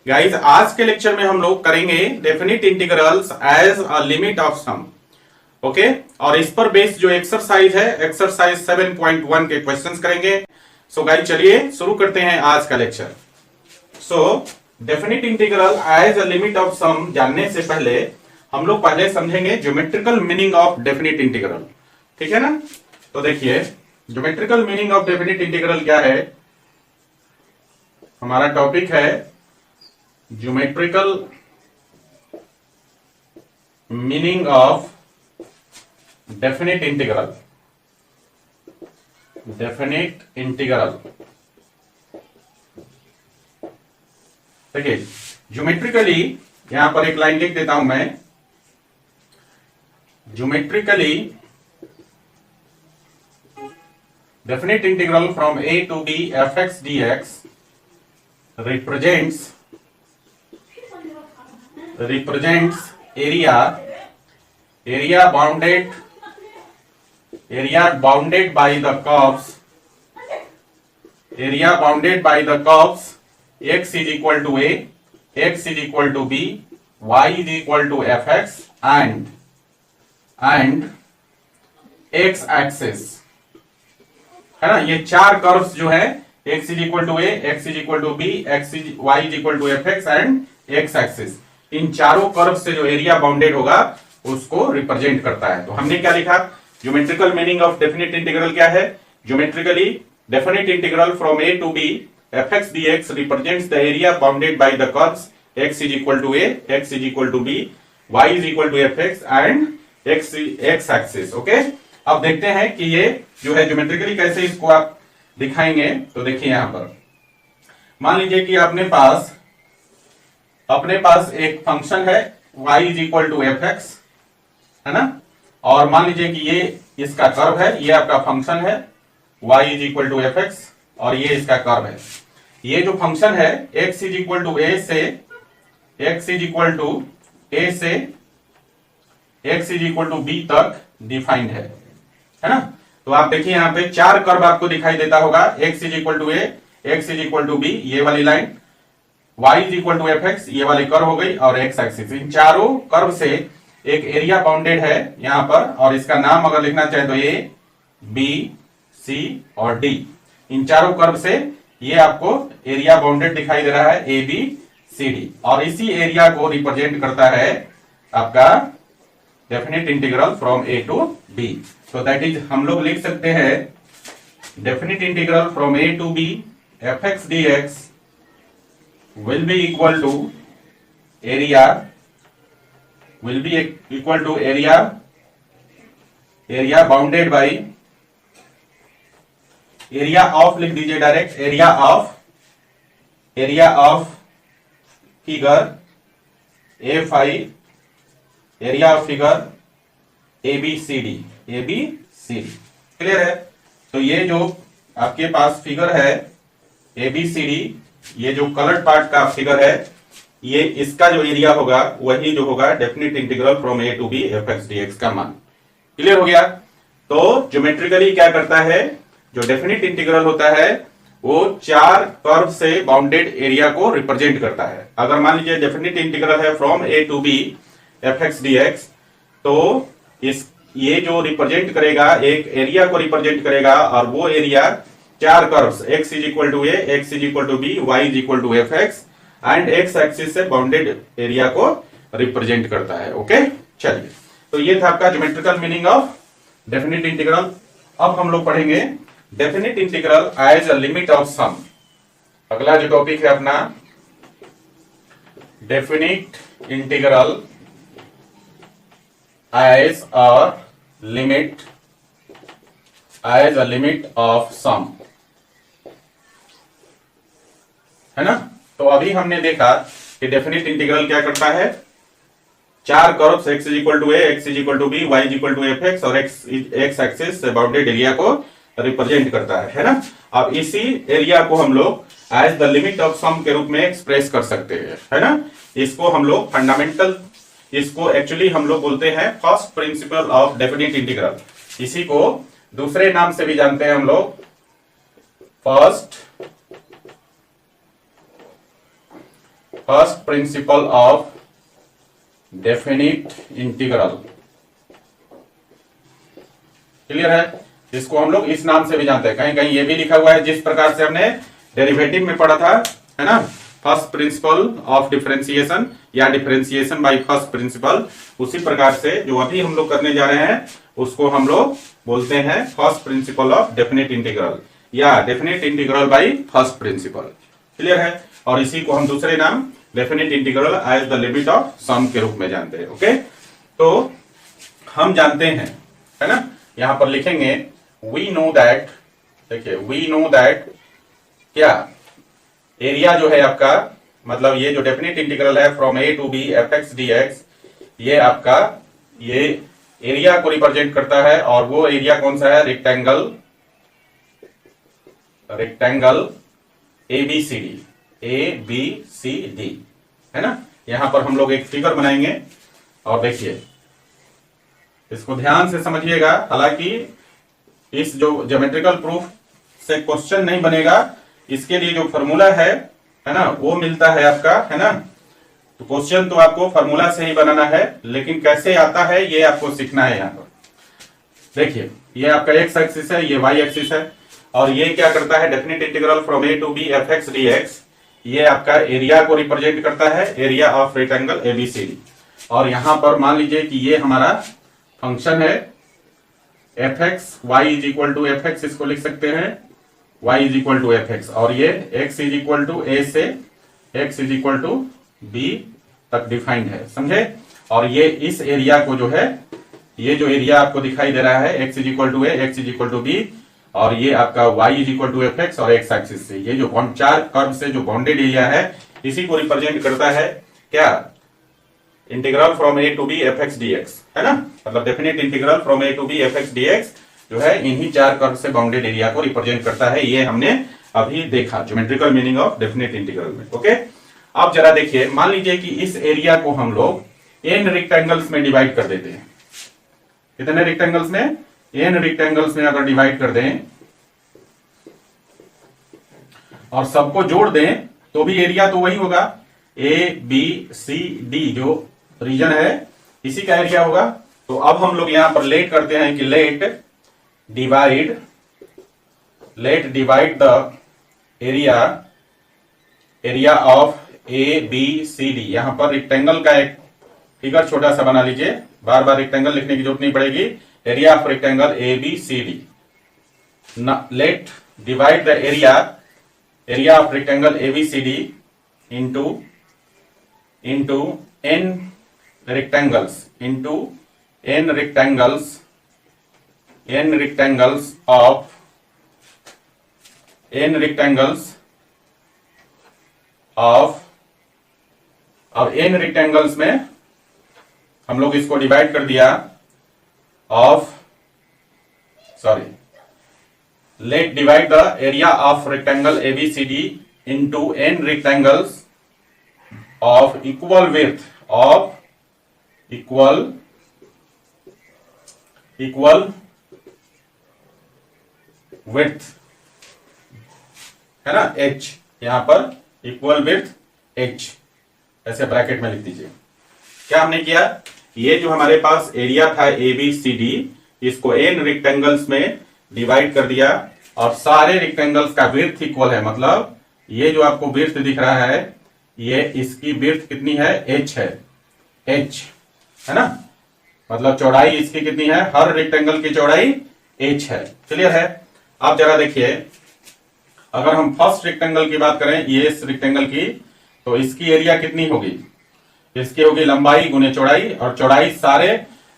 Guys आज के lecture में हम लोग करेंगे definite integrals as a limit of sum. Okay, और इस पर बेस्ड जो एक्सरसाइज है, एक्सरसाइज 7.1 के क्वेश्चंस करेंगे। सो गाइस चलिए शुरू करते हैं आज का lecture. So definite integral as a limit of sum जानने से पहले हम लोग पहले समझेंगे geometrical meaning of definite integral. ठीक है ना? तो देखिए geometrical meaning of definite integral क्या है। हमारा टॉपिक है geometrical meaning of definite integral. Definite integral देखिए ज्योमेट्रिकली, यहां पर एक लाइन लिख देता हूं मैं। Geometrically definite integral from a to b fx dx represents area bounded by the curves x is equal to a, x is equal to b, y is equal to fx and x axis है ना। ये चार curves जो है x is equal to a, x is equal to b, y is equal to fx and x axis, इन चारों curve से जो area bounded होगा उसको रिप्रेजेंट करता है। तो हमने क्या लिखा, geometrical meaning of definite integral क्या है। Geometrically definite integral from a to b fx dx represents the area bounded by the curves x is equal to a, x is equal to b, y is equal to fx and x axis। Okay, अब देखते हैं कि ये जो है geometrically कैसे इसको आप दिखाएंगे। तो देखिए यहां पर मान लीजिए कि अपने पास एक फंक्शन है y is equal to F X, है ना। और मान लीजिए कि ये इसका कर्व है, ये आपका फंक्शन है y is equal to F x और ये इसका कर्व है। ये जो फंक्शन है x is equal to a से x is equal to a से x is equal to b तक डिफाइंड है ना। तो आप देखिए यहाँ पे चार कर्व आपको दिखाई देता होगा, x is equal to a, x is equal to b ये वाली line, y is equal to F x ये वाली कर्व हो गई और x एक्सिस। इन चारों कर्व से एक एरिया बाउंडेड है यहाँ पर, और इसका नाम अगर लिखना चाहे तो a, b, c और d। इन चारों कर्व से ये आपको एरिया बाउंडेड दिखाई दे रहा है a, b, c, d, और इसी एरिया को रिप्रेजेंट करता है आपका definite integral from a to b। तो दैट इज हम लोग लिख सकते हैं definite integral from a to b fx dx will be equal to area bounded by area of, लिख दीजिए direct, area of figure A5, area of figure ABCD। Clear है? तो ये जो आपके पास फिगर है ABCD, ये जो कलर्ड पार्ट का फिगर है, ये इसका जो एरिया होगा वही जो होगा definite integral from a to b fx dx का मान। क्लियर हो गया? तो ज्योमेट्रिकली क्या करता है, जो डेफिनिट इंटीग्रल होता है वो चार कर्व से बाउंडेड एरिया को रिप्रेजेंट करता है। अगर मान लीजिए डेफिनिट इंटीग्रल है from a to b fx dx, तो ये जो रिप्रेजेंट करेगा एक एरिया को रिप्रेजेंट करेगा, और वो एरिया चार curves x is equal to a, x is equal to b, y is equal to F x and x axis से बाउंडेड एरिया को रिप्रेजेंट करता है। ओके, चलिए, तो ये था आपका geometrical meaning of definite integral. अब हम लोग पढ़ेंगे definite integral as a limit of sum. अगला जो टॉपिक है अपना definite integral as a limit of sum, है ना। तो अभी हमने देखा कि डेफिनिट इंटीग्रल क्या करता है, चार curves x is equal to a, x is equal to b, y is equal to F x और x एक्सिस से बाउंडेड एरिया को रिप्रेजेंट करता है ना। अब इसी एरिया को हम लोग as the limit of sum के रूप में एक्सप्रेस कर सकते हैं, है ना। इसको हम लोग फंडामेंटल, इसको एक्चुअली हम लोग बोलते हैं first principle of definite integral. इसी को दूसरे नाम से भी जानते हैं हम लोग, first first principle of definite integral. Clear है? इसको हम लोग इस नाम से भी जानते हैं, कहीं कहीं ये भी लिखा हुआ है जिस प्रकार से हमने डेरिवेटिव में पढ़ा था, है ना, फर्स्ट प्रिंसिपल ऑफ डिफरेंशिएशन या डिफरेंशिएशन बाय फर्स्ट प्रिंसिपल, उसी प्रकार से जो अभी हम लोग करने जा रहे हैं उसको हम लोग बोलते हैं first principle of definite integral या definite integral by first principle. Clear है? और इसी को हम दूसरे नाम definite integral as the limit of sum के रूप में जानते हैं। ओके, तो हम जानते हैं, है ना, यहां पर लिखेंगे वी नो दैट, देखिए वी नो दैट क्या एरिया जो है आपका, मतलब ये जो डेफिनिट इंटीग्रल है from a to b f x d x, ये आपका ये एरिया को रिप्रेजेंट करता है। और वो एरिया कौन सा है? Rectangle, rectangle A B C D, है ना। यहां पर हम लोग एक फिगर बनाएंगे और देखिए इसको ध्यान से समझिएगा। हालांकि इस जो ज्योमेट्रिकल प्रूफ से क्वेश्चन नहीं बनेगा, इसके लिए जो फॉर्मूला है ना, वो मिलता है आपका, है ना। तो क्वेश्चन तो आपको फॉर्मूला से ही बनाना है, लेकिन कैसे आता है ये आपको सीखना है। यहाँ पर देखिए ये आपका एक्स एक्सिस है, ये वाई एक्सिस है, और ये क्या करता है? Definite integral from a to b f x d x, ये आपका एरिया को रिप्रेजेंट करता है, एरिया ऑफ रेक्टेंगल एबीसीडी। और यहां पर मान लीजिए कि ये हमारा फंक्शन है f x, y is equal to F x, इसको लिख सकते हैं y is equal to F x, और ये x is equal to a से x is equal to b तक डिफाइंड है, समझे। और ये इस एरिया को जो है, ये जो एरिया आपको दिखाई दे रहा है x is equal to a, x is equal to b, और ये आपका y is equal to F x और x एक्सिस से, ये जो चार कर्व से जो बाउंडेड एरिया है, इसी को रिप्रेजेंट करता है क्या? Integral from a to b f x d x, है ना। मतलब definite integral from a to b f x d x जो है इन्हीं चार कर्व से बाउंडेड एरिया को रिप्रेजेंट करता है। ये हमने अभी देखा geometrical meaning of definite integral में। ओके, अब जरा देखिए, मान लीजिए कि इस एरिया को हम लोग एन रेक्टेंगल्स में डिवाइड कर देते हैं। कितने रेक्टेंगल्स में? एन रेक्टेंगल्स में अगर डिवाइड कर दें और सबको जोड़ दें तो भी एरिया तो वही होगा, ए बी सी डी जो रीजन है इसी का एरिया होगा। तो अब हम लोग यहां पर लेट करते हैं कि let divide the area of A B C D. यहां पर रेक्टेंगल का एक फिगर छोटा सा बना लीजिए, बार बार रेक्टेंगल लिखने की जरूरत नहीं पड़ेगी। Area of rectangle A B C D, let divide the area of rectangle A B C D into n rectangles अब एन रेक्टेंगल्स में हम लोग इसको डिवाइड कर दिया let divide the area of rectangle ABCD into n rectangles of equal width, है ना, h, यहां पर इक्वल विड्थ h, ऐसे ब्रैकेट में लिख दीजिए। क्या हमने किया? ये जो हमारे पास एरिया था ए बी सी डी, इसको एन रेक्टेंगल्स में डिवाइड कर दिया और सारे रेक्टेंगल्स का विड्थ इक्वल है। मतलब ये जो आपको विड्थ दिख रहा है, ये इसकी विड्थ कितनी है? h है, h, है ना। मतलब चौड़ाई इसकी कितनी है? हर रेक्टेंगल की चौड़ाई h है। क्लियर है? अब जरा देखिए, अगर हम फर्स्ट रेक्टेंगल की बात करें, ये इस रेक्टेंगल की, तो इसकी एरिया कितनी होगी? इसकी होगी लंबाई गुने चौड़ाई, और चौड़ाई सारे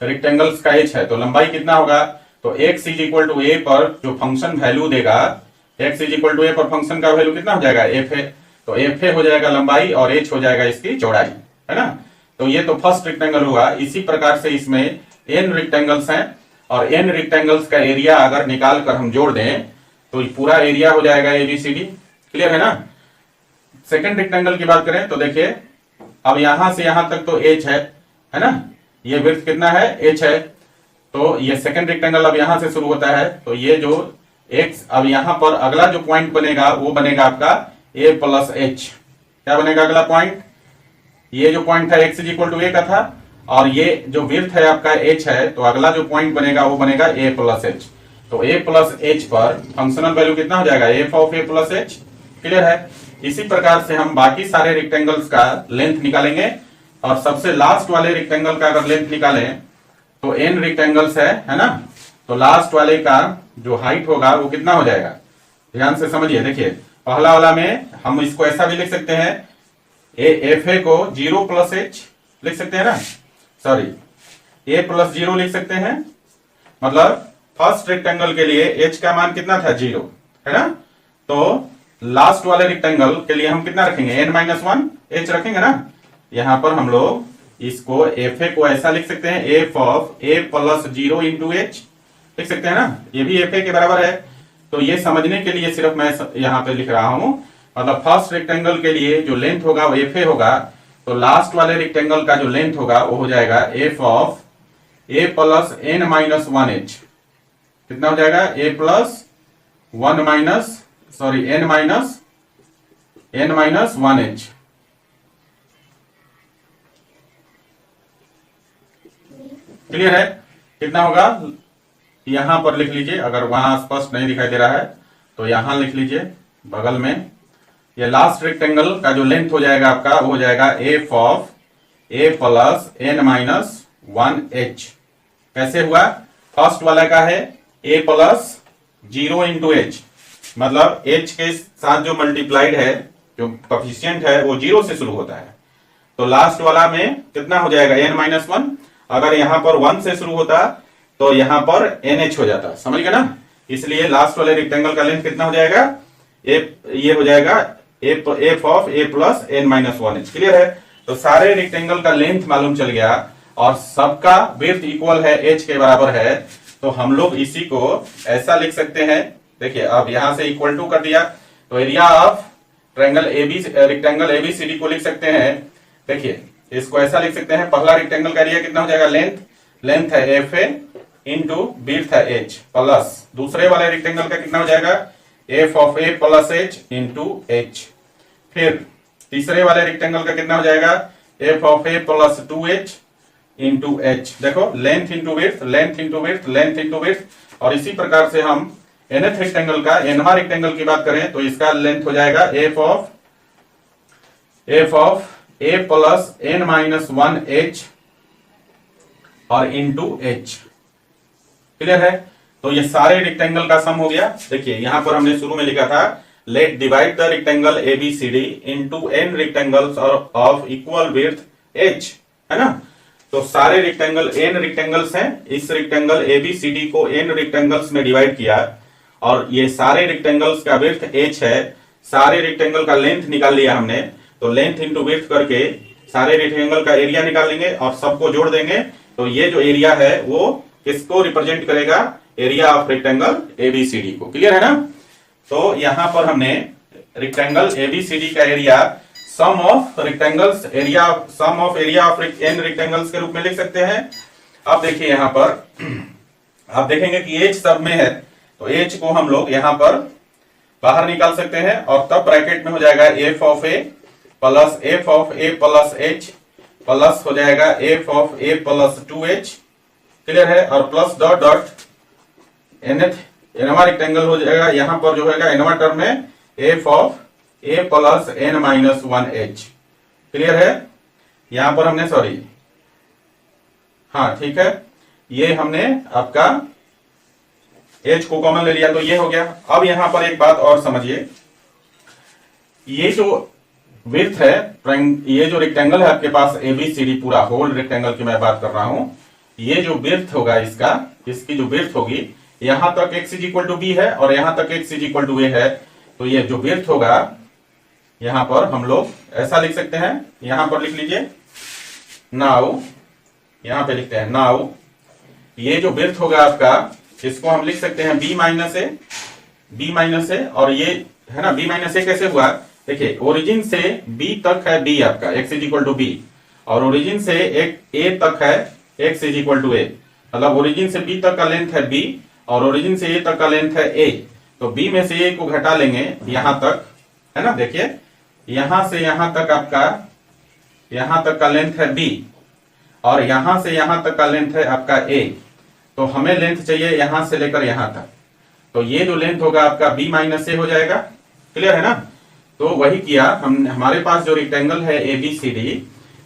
रेक्टेंगल्स का h है, तो लंबाई कितना होगा? तो x इज इक्वल टू ए पर जो फंक्शन वैल्यू देगा, x इज इक्वल टू ए पर फंक्शन का वैल्यू कितना हो जाएगा? एफ ए, तो एफ ए हो जाएगा लंबाई और h हो जाएगा इसकी चौड़ाई, है ना। तो ये तो फर्स्ट रेक्टेंगल हुआ। इसी प्रकार से इसमें n रेक्टेंगल्स हैं और n रेक्टेंगल्स का एरिया अगर निकाल कर हम जोड़ दें तो पूरा एरिया हो जाएगा एबीसीडी। क्लियर है ना। सेकंड रेक्टेंगल की बात करें तो देखिए, अब यहां से यहां तक तो h है ना, ये विड्थ कितना है? h है। तो ये सेकंड रेक्टेंगल अब यहां से शुरू होता है, तो ये जो x, अब यहां पर अगला जो पॉइंट बनेगा वो बनेगा आपका a प्लस h। क्या बनेगा अगला पॉइंट? ये जो पॉइंट है x इक्वल टू ए का था, और ये जो विड्थ है आपका h है, तो अगला जो पॉइंट बनेगा वो बनेगा a प्लस एच। तो a प्लस एच पर फंक्शनल वैल्यू कितना हो जाएगा, f of a plus H. Clear है। इसी प्रकार से हम बाकी सारे रेक्टेंगल्स का लेंथ निकालेंगे, और सबसे लास्ट वाले रेक्टेंगल का अगर लेंथ निकालें तो n रेक्टेंगल्स है ना, तो लास्ट वाले का जो हाइट होगा वो कितना हो जाएगा, ध्यान से समझिए। देखिए पहला वाला में हम इसको ऐसा भी लिख सकते हैं, एफ ए को 0 प्लस एच लिख सकते हैं ना, सॉरी a प्लस 0 लिख सकते हैं। मतलब फर्स्ट रेक्टेंगल के लिए h का मान कितना था, 0 है ना, तो लास्ट वाले रेक्टेंगल के लिए हम कितना रखेंगे, n-1 h रखेंगे ना। यहां पर हम लोग इसको एफ ए को ऐसा लिख सकते हैं, F of a plus 0 into H लिख सकते हैं ना, ये भी एफ ए के बराबर है। तो ये समझने के लिए सिर्फ मैं यहां पे लिख रहा हूं, मतलब फर्स्ट रेक्टेंगल के लिए जो लेंथ होगा वो एफ ए होगा, तो लास्ट वाले रेक्टेंगल का जो लेंथ होगा वो हो जाएगा f of a plus n-1 h। कितना हो जाएगा, a plus n-1 h। Clear है। कितना होगा यहां पर लिख लीजिए, अगर वहां स्पष्ट नहीं दिखाई दे रहा है तो यहां लिख लीजिए बगल में। ये लास्ट रेक्टेंगल का जो लेंथ हो जाएगा आपका वो हो जाएगा f of a plus n-1 h। कैसे हुआ, फर्स्ट वाला का है a प्लस 0 इंटू एच, मतलब h के साथ जो मल्टीप्लाइड है, जो कोफिशिएंट है वो 0 से शुरू होता है। तो लास्ट वाला में कितना हो जाएगा, n-1। अगर यहां पर 1 से शुरू होता तो यहां पर nh हो जाता, समझ गए ना। इसलिए लास्ट वाले रेक्टेंगल का लेंथ कितना हो जाएगा, ये हो जाएगा f of a plus n-1 h। Clear है। तो सारे रेक्टेंगल का लेंथ मालूम चल गया और सबका विड्थ इक्वल है h के बराबर है, तो हम लोग इसी को ऐसा लिख सकते हैं। देखिए अब यहां से इक्वल टू कर दिया, तो एरिया ऑफ रेक्टेंगल एबीसीडी को लिख सकते हैं। देखिए इसको ऐसा लिख सकते हैं, पहला रेक्टेंगल का एरिया कितना हो जाएगा, लेंथ है एफ ए इंटू विड्थ है एच, प्लस दूसरे वाले रेक्टेंगल का कितना हो जाएगा, f of a plus h into h. फिर तीसरे वाले रेक्टेंगल का कितना हो जाएगा, f of a plus 2h into h. देखो length into width, length into width, length into width. और इसी प्रकार से हम nth रेक्टेंगल का, nवां रेक्टेंगल की बात करें तो इसका लेंथ हो जाएगा f of a plus n-1 h और इंटू एच। क्लियर है। तो ये सारे रेक्टेंगल का सम हो गया। देखिए यहां पर हमने शुरू में लिखा था, let divide the rectangle ABCD into n rectangles of equal width h, है ना। तो सारे रेक्टेंगल n रेक्टेंगल्स हैं, इस रेक्टेंगल एबीसीडी को n रेक्टेंगल्स में डिवाइड किया और ये सारे रेक्टेंगल्स का विड्थ h है। सारे रेक्टेंगल का लेंथ निकाल लिया हमने, तो लेंथ इंटू विड्थ करके सारे रेक्टेंगल का एरिया निकाल लेंगे और सबको जोड़ देंगे। तो ये जो एरिया है वो किसको रिप्रेजेंट करेगा, एरिया ऑफ रेक्टेंगल एबीसीडी को। क्लियर है ना। तो यहां पर हमने रेक्टेंगल एबीसीडी का area sum of rectangles area of n rectangles के रूप में लिख सकते हैं। अब देखिए यहां पर आप देखेंगे कि h सब में है, तो h को हम लोग यहां पर बाहर निकाल सकते हैं और तब ब्रैकेट में हो जाएगा f of a plus h plus हो जाएगा f of a plus 2h। Clear है। और प्लस डॉट डॉट nवां रेक्टेंगल हो जाएगा, यहां पर जो है nवां टर्म में F of a plus n-1 h। Clear है। यहां पर हमने सॉरी, हाँ ठीक है, ये हमने आपका h को कॉमन ले लिया तो ये हो गया। अब यहां पर एक बात और समझिए, ये जो विड्थ है, ये जो रेक्टेंगल है आपके पास एबीसीडी पूरा होल रेक्टेंगल की मैं बात कर रहा हूं, ये जो विड्थ होगा इसकी जो विड्थ होगी, यहां तक x इक्वल टू बी है और यहां तक x इक्वल टू ए है। तो ये जो विड्थ होगा यहां पर हम लोग ऐसा लिख सकते हैं, यहां पर लिख लीजिए नाउ, यहां पे लिखते हैं नाउ, ये जो विड्थ होगा आपका, इसको हम लिख सकते हैं b माइनस ए। और ये है ना b माइनस ए कैसे हुआ, देखिए ओरिजिन से b तक है b आपका x इक्वल टू बी, और ओरिजिन से एक a तक है x इक्वल टू ए। मतलब ओरिजिन से b तक का लेंथ है b और ओरिजिन से a तक का लेंथ है a। तो b में से a को घटा लेंगे यहां तक, है ना। देखिए यहां से यहां तक आपका यहां तक का लेंथ है b और यहां से यहां तक का लेंथ है आपका a, तो हमें लेंथ चाहिए यहां से लेकर यहां तक, तो ये जो लेंथ होगा आपका b माइनस ए हो जाएगा। क्लियर है ना? तो वही किया हम, हमारे पास जो रेक्टेंगल है ABCD,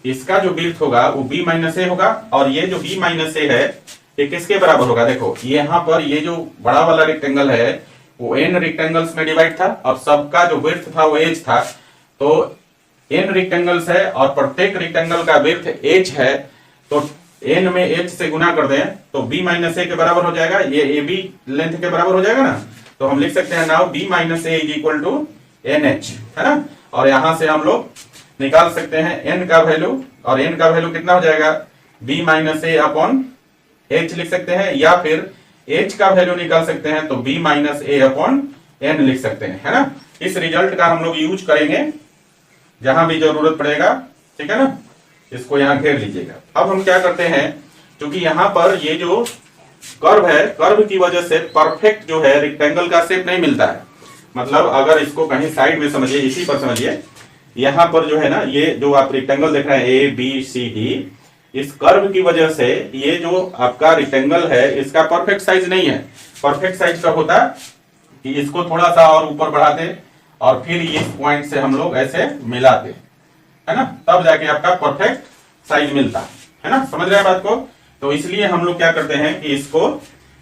इसका जो विड्थ होगा वो b माइनस ए होगा, और ये जो b माइनस ए है ये किसके बराबर होगा? देखो यहाँ पर ये जो बड़ा वाला रेक्टेंगल है वो n रेक्टेंगल्स में डिवाइड था और सबका जो विड्थ था वो h था, तो n रेक्टेंगल्स है और प्रत्येक रेक्टेंगल का विड्थ h है, तो n में h से गुना कर दें तो b माइनस ए के बराबर हो जाएगा, ये AB लेंथ के बराबर हो जाएगा ना। तो हम लिख सकते हैं now b minus a is equal to NH, है ना। और यहां से हम लोग निकाल सकते हैं n का वैल्यू, और n का वैल्यू कितना हो जाएगा? b माइनस ए अपॉन h लिख सकते हैं, या फिर h का वैल्यू निकाल सकते हैं तो b माइनस ए अपॉन n लिख सकते हैं, है ना। इस रिजल्ट का हम लोग यूज करेंगे जहां भी जरूरत पड़ेगा, ठीक है ना। इसको यहां घेर लीजिएगा। अब हम क्या करते हैं, क्योंकि यहां पर ये जो कर्व है, कर्व की वजह से परफेक्ट जो है रेक्टेंगल का शेप नहीं मिलता है। मतलब अगर इसको कहीं साइड में समझिए, इसी पर समझिए, यहां पर जो है ना, ये जो आप रेक्टेंगल देख रहे हैं ABCD, इस कर्व की वजह से ये जो आपका रेक्टेंगल है इसका परफेक्ट साइज नहीं है। परफेक्ट साइज कब होता कि इसको थोड़ा सा और ऊपर बढ़ाते और फिर इस पॉइंट से हम लोग ऐसे मिलाते, है ना, तब जाके आपका परफेक्ट साइज मिलता है ना। समझ रहे हैं बात को? तो इसलिए हम लोग क्या करते हैं कि इसको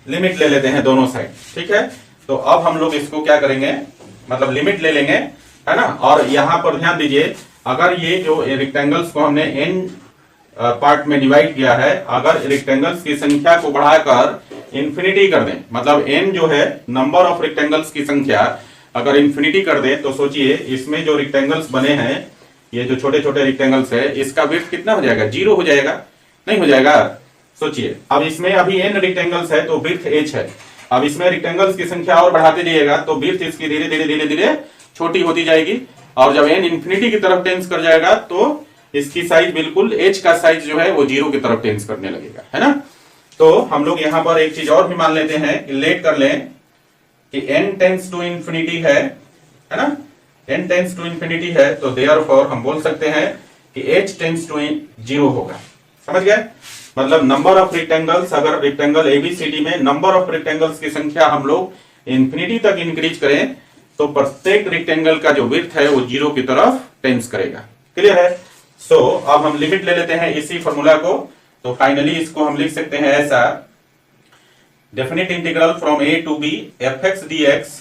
लिमिट ले लेते हैं दोनों साइड, ठीक है। तो अब हम लोग इसको क्या करेंगे, मतलब लिमिट ले लेंगे, है ना। और यहां पर ध्यान दीजिए, अगर ये जो रेक्टेंगल्स को हमने n पार्ट में डिवाइड किया है, अगर रेक्टेंगल्स की संख्या को बढ़ाकर इंफिनिटी कर दें, मतलब n जो है नंबर ऑफ रेक्टेंगल्स की संख्या अगर इंफिनिटी कर दें, तो सोचिए इसमें जो रेक्टेंगल्स बने हैं, ये जो छोटे छोटे रेक्टेंगल्स है, इसका विड्थ कितना हो जाएगा? 0 हो जाएगा, नहीं हो जाएगा? सोचिए, अब इसमें अभी n रेक्टेंगल्स है तो विड्थ h है। अब इसमें रेक्टेंगल्स की संख्या और बढ़ाते जाइएगा तो विड्थ इसकी धीरे धीरे धीरे धीरे छोटी होती जाएगी, और जब n इंफिनिटी की तरफ टेंस कर जाएगा तो इसकी साइज बिल्कुल h का साइज जो है वो 0 की तरफ टेंस करने लगेगा, है ना। तो हम लोग यहाँ पर एक चीज और भी मान लेते हैं, लेट कर लें कि n टेंस टू इंफिनिटी है ना, n टेंस टू इंफिनिटी है, तो देयरफॉर हम बोल सकते हैं कि h टेंस टू 0 होगा। समझ गए? मतलब नंबर ऑफ रेक्टेंगल्स, अगर रेक्टेंगल ABCD में नंबर ऑफ रेक्टेंगल्स की संख्या हम लोग इंफिनिटी तक इंक्रीज करें तो प्रत्येक रेक्टेंगल का जो विड्थ है वो 0 की तरफ टेंस करेगा। क्लियर है? सो अब हम लिमिट ले लेते हैं इसी फॉर्मूला को, तो फाइनली इसको हम लिख सकते हैं ऐसा, definite integral from a to b fx dx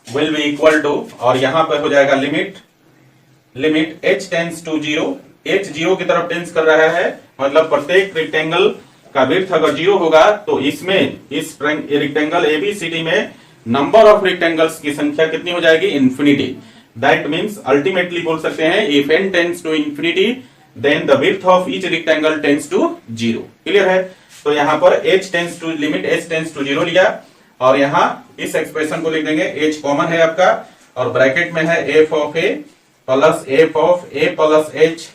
will be equal to, और यहां पर हो जाएगा limit h tends to 0, h 0 की तरफ टेंस कर रहा है, मतलब प्रत्येक रेक्टेंगल का विड्थ अगर 0 होगा तो इसमें इस रेक्टेंगल ABCD में नंबर ऑफ रेक्टेंगल्स की संख्या कितनी हो जाएगी? इंफिनिटी। दैट मीन्स अल्टीमेटली बोल सकते हैं if n tends to infinity then the width of each rectangle tends to 0। Clear है? तो यहाँ पर h tends to limit h tends to 0 लिया, और यहाँ इस एक्सप्रेशन को लिख देंगे, h कॉमन है आपका और ब्रैकेट में है f of a plus f of a plus h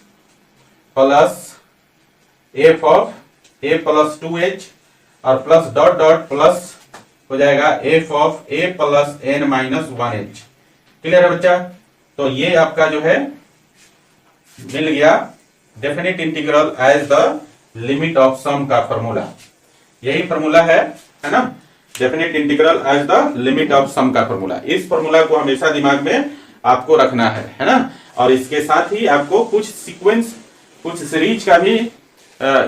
plus f of a plus 2h और प्लस डॉट डॉट प्लस हो जाएगा f of a plus n minus 1h। Clear है बच्चा? तो ये आपका जो है मिल गया definite integral as the limit of sum का फॉर्मूला। यही फॉर्मूला है ना, definite integral as the limit of sum का फॉर्मूला। इस फॉर्मूला को हमेशा दिमाग में आपको रखना है ना। और इसके साथ ही आपको कुछ सीक्वेंस, कुछ सीरीज का भी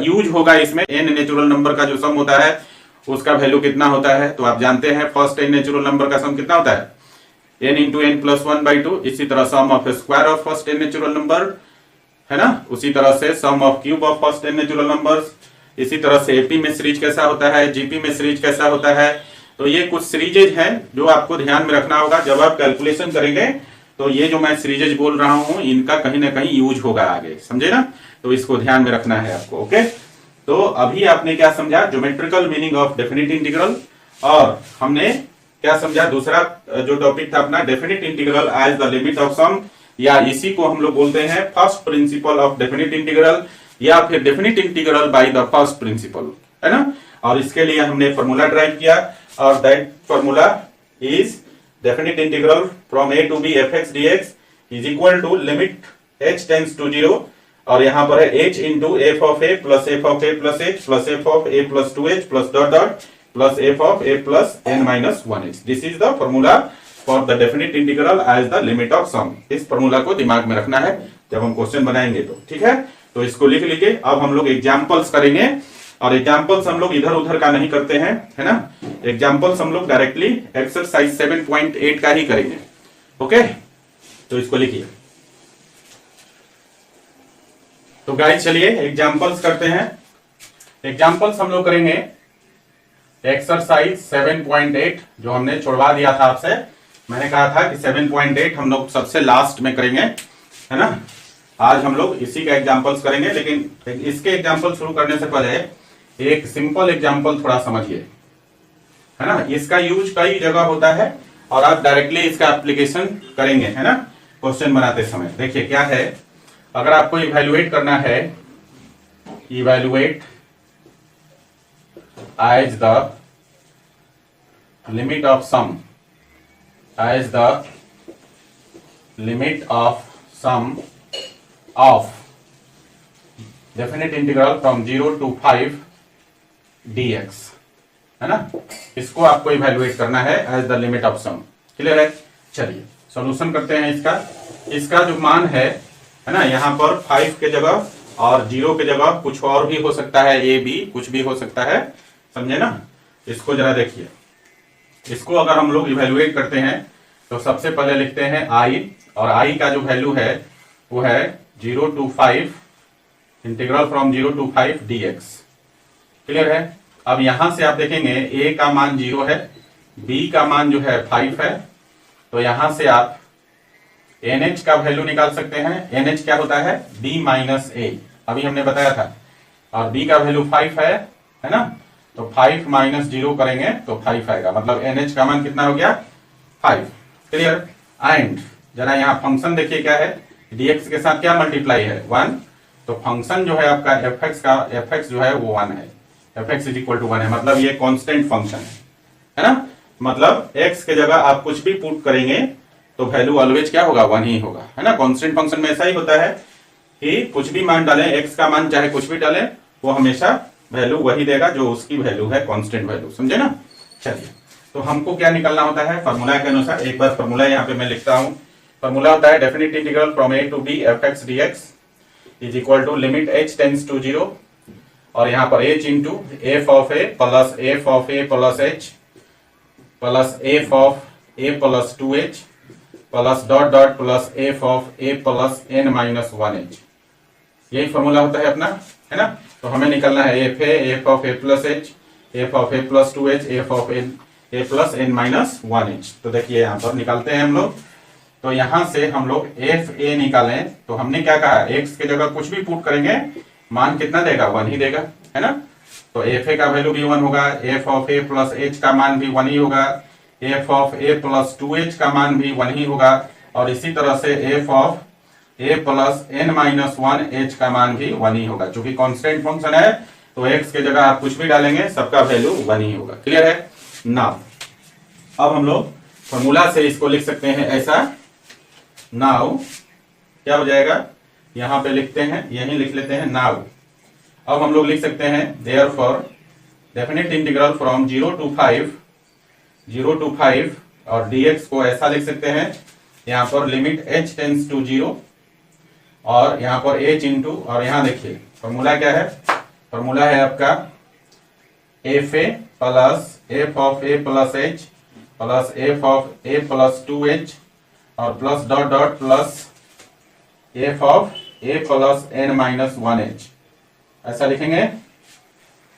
यूज होगा इसमें। n नेचुरल नंबर का जो सम होता है उसका वैल्यू कितना होता है, तो आप जानते हैं फर्स्ट n नेचुरल नंबर का सम कितना होता है? n into n plus 1/2। इसी तरह sum of square of first n natural number, है ना। उसी तरह से sum of cube of first n natural numbers. इसी तरह से एपी में सीरीज कैसा होता है, जीपी में सीरीज कैसा होता है। तो ये कुछ सीरीजेज हैं जो आपको ध्यान में रखना होगा जब आप कैलकुलेशन करेंगे। तो ये जो मैं सीरीजेज बोल रहा हूं इनका कहीं ना कहीं यूज होगा आगे, समझे ना। तो इसको ध्यान में रखना है आपको। ओके, तो अभी आपने क्या समझा? Geometrical meaning of definite integral. और हमने क्या समझा? दूसरा जो टॉपिक था अपना definite integral as the limit of sum, या इसी को हम लोग बोलते हैं first principle of definite integral, या फिर definite integral by the first principle, है ना। और इसके लिए हमने फॉर्मूला ड्राइव किया, और that formula is definite integral from a to b fx dx is equal to limit h tends to 0 और यहाँ पर है h into f of a plus f of a plus h plus f of a plus 2h plus dot dot plus f of a plus n minus 1h। This is the formula for the definite integral as the limit of sum. इस formula को दिमाग में रखना है जब हम question बनाएंगे तो, ठीक है। तो इसको लिख लीजिए। अब हम लोग एग्जाम्पल्स करेंगे और एग्जाम्पल्स हम लोग इधर उधर का नहीं करते हैं, है ना। एग्जाम्पल्स हम लोग डायरेक्टली एक्सरसाइज 7.8 का ही करेंगे। ओके, तो इसको लिखिए। तो गाइस चलिए एग्जाम्पल्स करते हैं। एग्जाम्पल्स हम लोग करेंगे एक्सरसाइज 7.8 जो हमने छुड़वा दिया था आपसे। मैंने कहा था कि 7.8 हम लोग सबसे लास्ट में करेंगे, है ना। आज हम लोग इसी का एग्जाम्पल्स करेंगे, लेकिन इसके एग्जाम्पल शुरू करने से पहले एक सिंपल एग्जाम्पल थोड़ा समझिए, है ना। इसका यूज कई जगह होता है और आप डायरेक्टली इसका एप्लीकेशन करेंगे, है ना, क्वेश्चन बनाते समय। देखिए क्या है, अगर आपको इवैल्यूएट करना है, evaluate as the limit of sum, as the limit of sum of definite integral from 0 to 5 dx, है ना। इसको आपको इवैल्यूएट करना है as the limit of sum. Clear है। चलिए सॉल्यूशन करते हैं इसका। इसका जो मान है ना, यहाँ पर 5 के जगह और 0 के जगह कुछ और भी हो सकता है, ए बी कुछ भी हो सकता है, समझे ना। इसको जरा देखिए। इसको अगर हम लोग इवैल्यूएट करते हैं तो सबसे पहले लिखते हैं i, और i का जो वैल्यू है वो है 0 to 5 integral from 0 to 5 dx। Clear है। अब यहां से आप देखेंगे a का मान 0 है, b का मान जो है 5 है, तो यहां से आप nh का वैल्यू निकाल सकते हैं। nh क्या होता है, b माइनस a, अभी हमने बताया था। और b का वैल्यू 5 है ना। तो 5 माइनस 0 करेंगे तो 5 आएगा, मतलब nh का मान कितना हो गया, 5। क्लियर। एंड जरा यहाँ फंक्शन देखिए क्या है, dx के साथ क्या मल्टीप्लाई है, 1। तो फंक्शन जो है आपका fx का, fx जो है वो 1 है, fx इज इक्वल टू 1 है, मतलब ये कांस्टेंट फंक्शन है ना। मतलब x के जगह आप कुछ भी पुट करेंगे तो वैल्यू ऑलवेज क्या होगा, 1 ही होगा, है ना। कांस्टेंट फंक्शन में ऐसा ही होता है कि कुछ भी मान डालें, x का मान चाहे कुछ भी डालें, वो हमेशा वैल्यू वही देगा जो उसकी वैल्यू है, कांस्टेंट वैल्यू, समझे ना। चलिए तो हमको क्या निकालना होता है, फॉर्मूला के अनुसार। एक बार फॉर्मूला यहाँ पे मैं लिखता हूँ। फॉर्मूला होता है definite integral from a to b fx dx is equal to limit h tends to 0 और यहाँ पर h into f of a plus f of a plus h plus f of a plus 2h plus dot dot plus f of a plus n minus 1h। यही formula होता है अपना, है ना। तो हमें निकलना है f A, F of a plus h, F of a plus 2h, F of a plus n minus 1h। तो देखिए यहाँ पर निकालते हैं हम लोग। तो यहां से हम लोग एफ ए निकालें तो हमने क्या कहा, x के जगह कुछ भी पुट करेंगे मान कितना देगा, 1 ही देगा, है ना। तो एफ ए का वैल्यू भी 1 होगा, F of a plus h का मान भी 1 ही होगा, F of a plus 2h का मान भी 1 ही होगा, और इसी तरह से F of a plus n minus 1h का मान भी 1 ही होगा। चूंकि कांस्टेंट फंक्शन है तो x के जगह आप कुछ भी डालेंगे सबका वैल्यू 1 ही होगा। क्लियर है ना। अब हम लोग फॉर्मूला से इसको लिख सकते हैं ऐसा। नाउ क्या हो जाएगा, यहां पे लिखते हैं, यही लिख लेते हैं नाउ। अब हम लोग लिख सकते हैं therefore definite integral from 0 to 5 और dx को ऐसा लिख सकते हैं, यहाँ पर लिमिट h टेंस टू 0 और यहाँ पर h इंटू, और यहाँ देखिए फॉर्मूला क्या है, फॉर्मूला है आपका F A plus f of a plus h plus f of a plus 2h और plus dot dot plus f of a plus n minus 1h, ऐसा लिखेंगे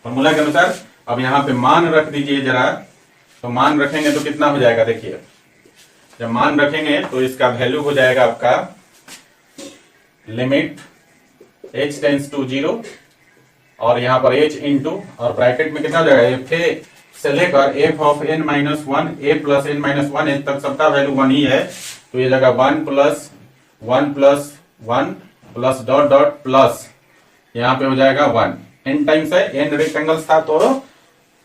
फॉर्मूला के अनुसार। अब यहाँ पे मान रख दीजिए जरा। तो मान रखेंगे तो कितना हो जाएगा, देखिए जब मान रखेंगे तो इसका वैल्यू हो जाएगा आपका लिमिट h टेंस टू 0 और यहाँ पर h इंटू, और ब्रैकेट में कितना हो जाएगा, एफ ए से लेकर F of n minus 1 a plus n minus 1h तक सबका वैल्यू 1 ही है। तो ये जगह 1 plus 1 plus 1 plus dot dot plus यहाँ पे हो जाएगा 1, n टाइम्स है, n रेक्टेंगल्स था तो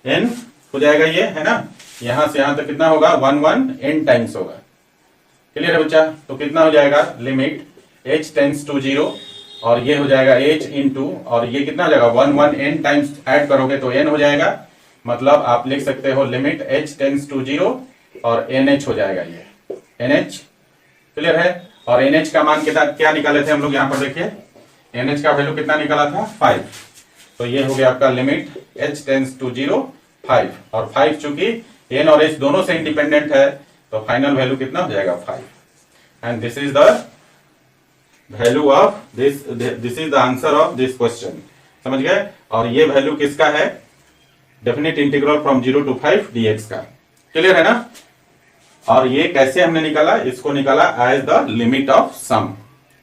n हो जाएगा ये, है ना। यहां से यहां तक कितना होगा, 1 1 n टाइम्स होगा। क्लियर है बच्चा। तो कितना हो जाएगा, लिमिट h टेंस टू 0 और ये हो जाएगा h इंटू, और ये कितना हो जाएगा 1 1 n टाइम्स ऐड करोगे तो n हो जाएगा, मतलब आप लिख सकते हो लिमिट h टेंस टू 0 और nh हो जाएगा ये nh। क्लियर है? और nh का मान कितना क्या निकाले थे हम लोग, यहाँ पर देखिए nh का वैल्यू कितना निकाला था 5, तो ये हो गया आपका लिमिट h टेंस टू 0 5, और 5 चूंकि n और h दोनों से इंडिपेंडेंट है तो फाइनल वैल्यू कितना हो जाएगा 5, and this is the value of this is the answer of this question. समझ गए? और ये वैल्यू किसका है, definite integral from 0 to 5 dx का। क्लियर है ना? और ये कैसे हमने निकाला, इसको निकाला as the limit of sum.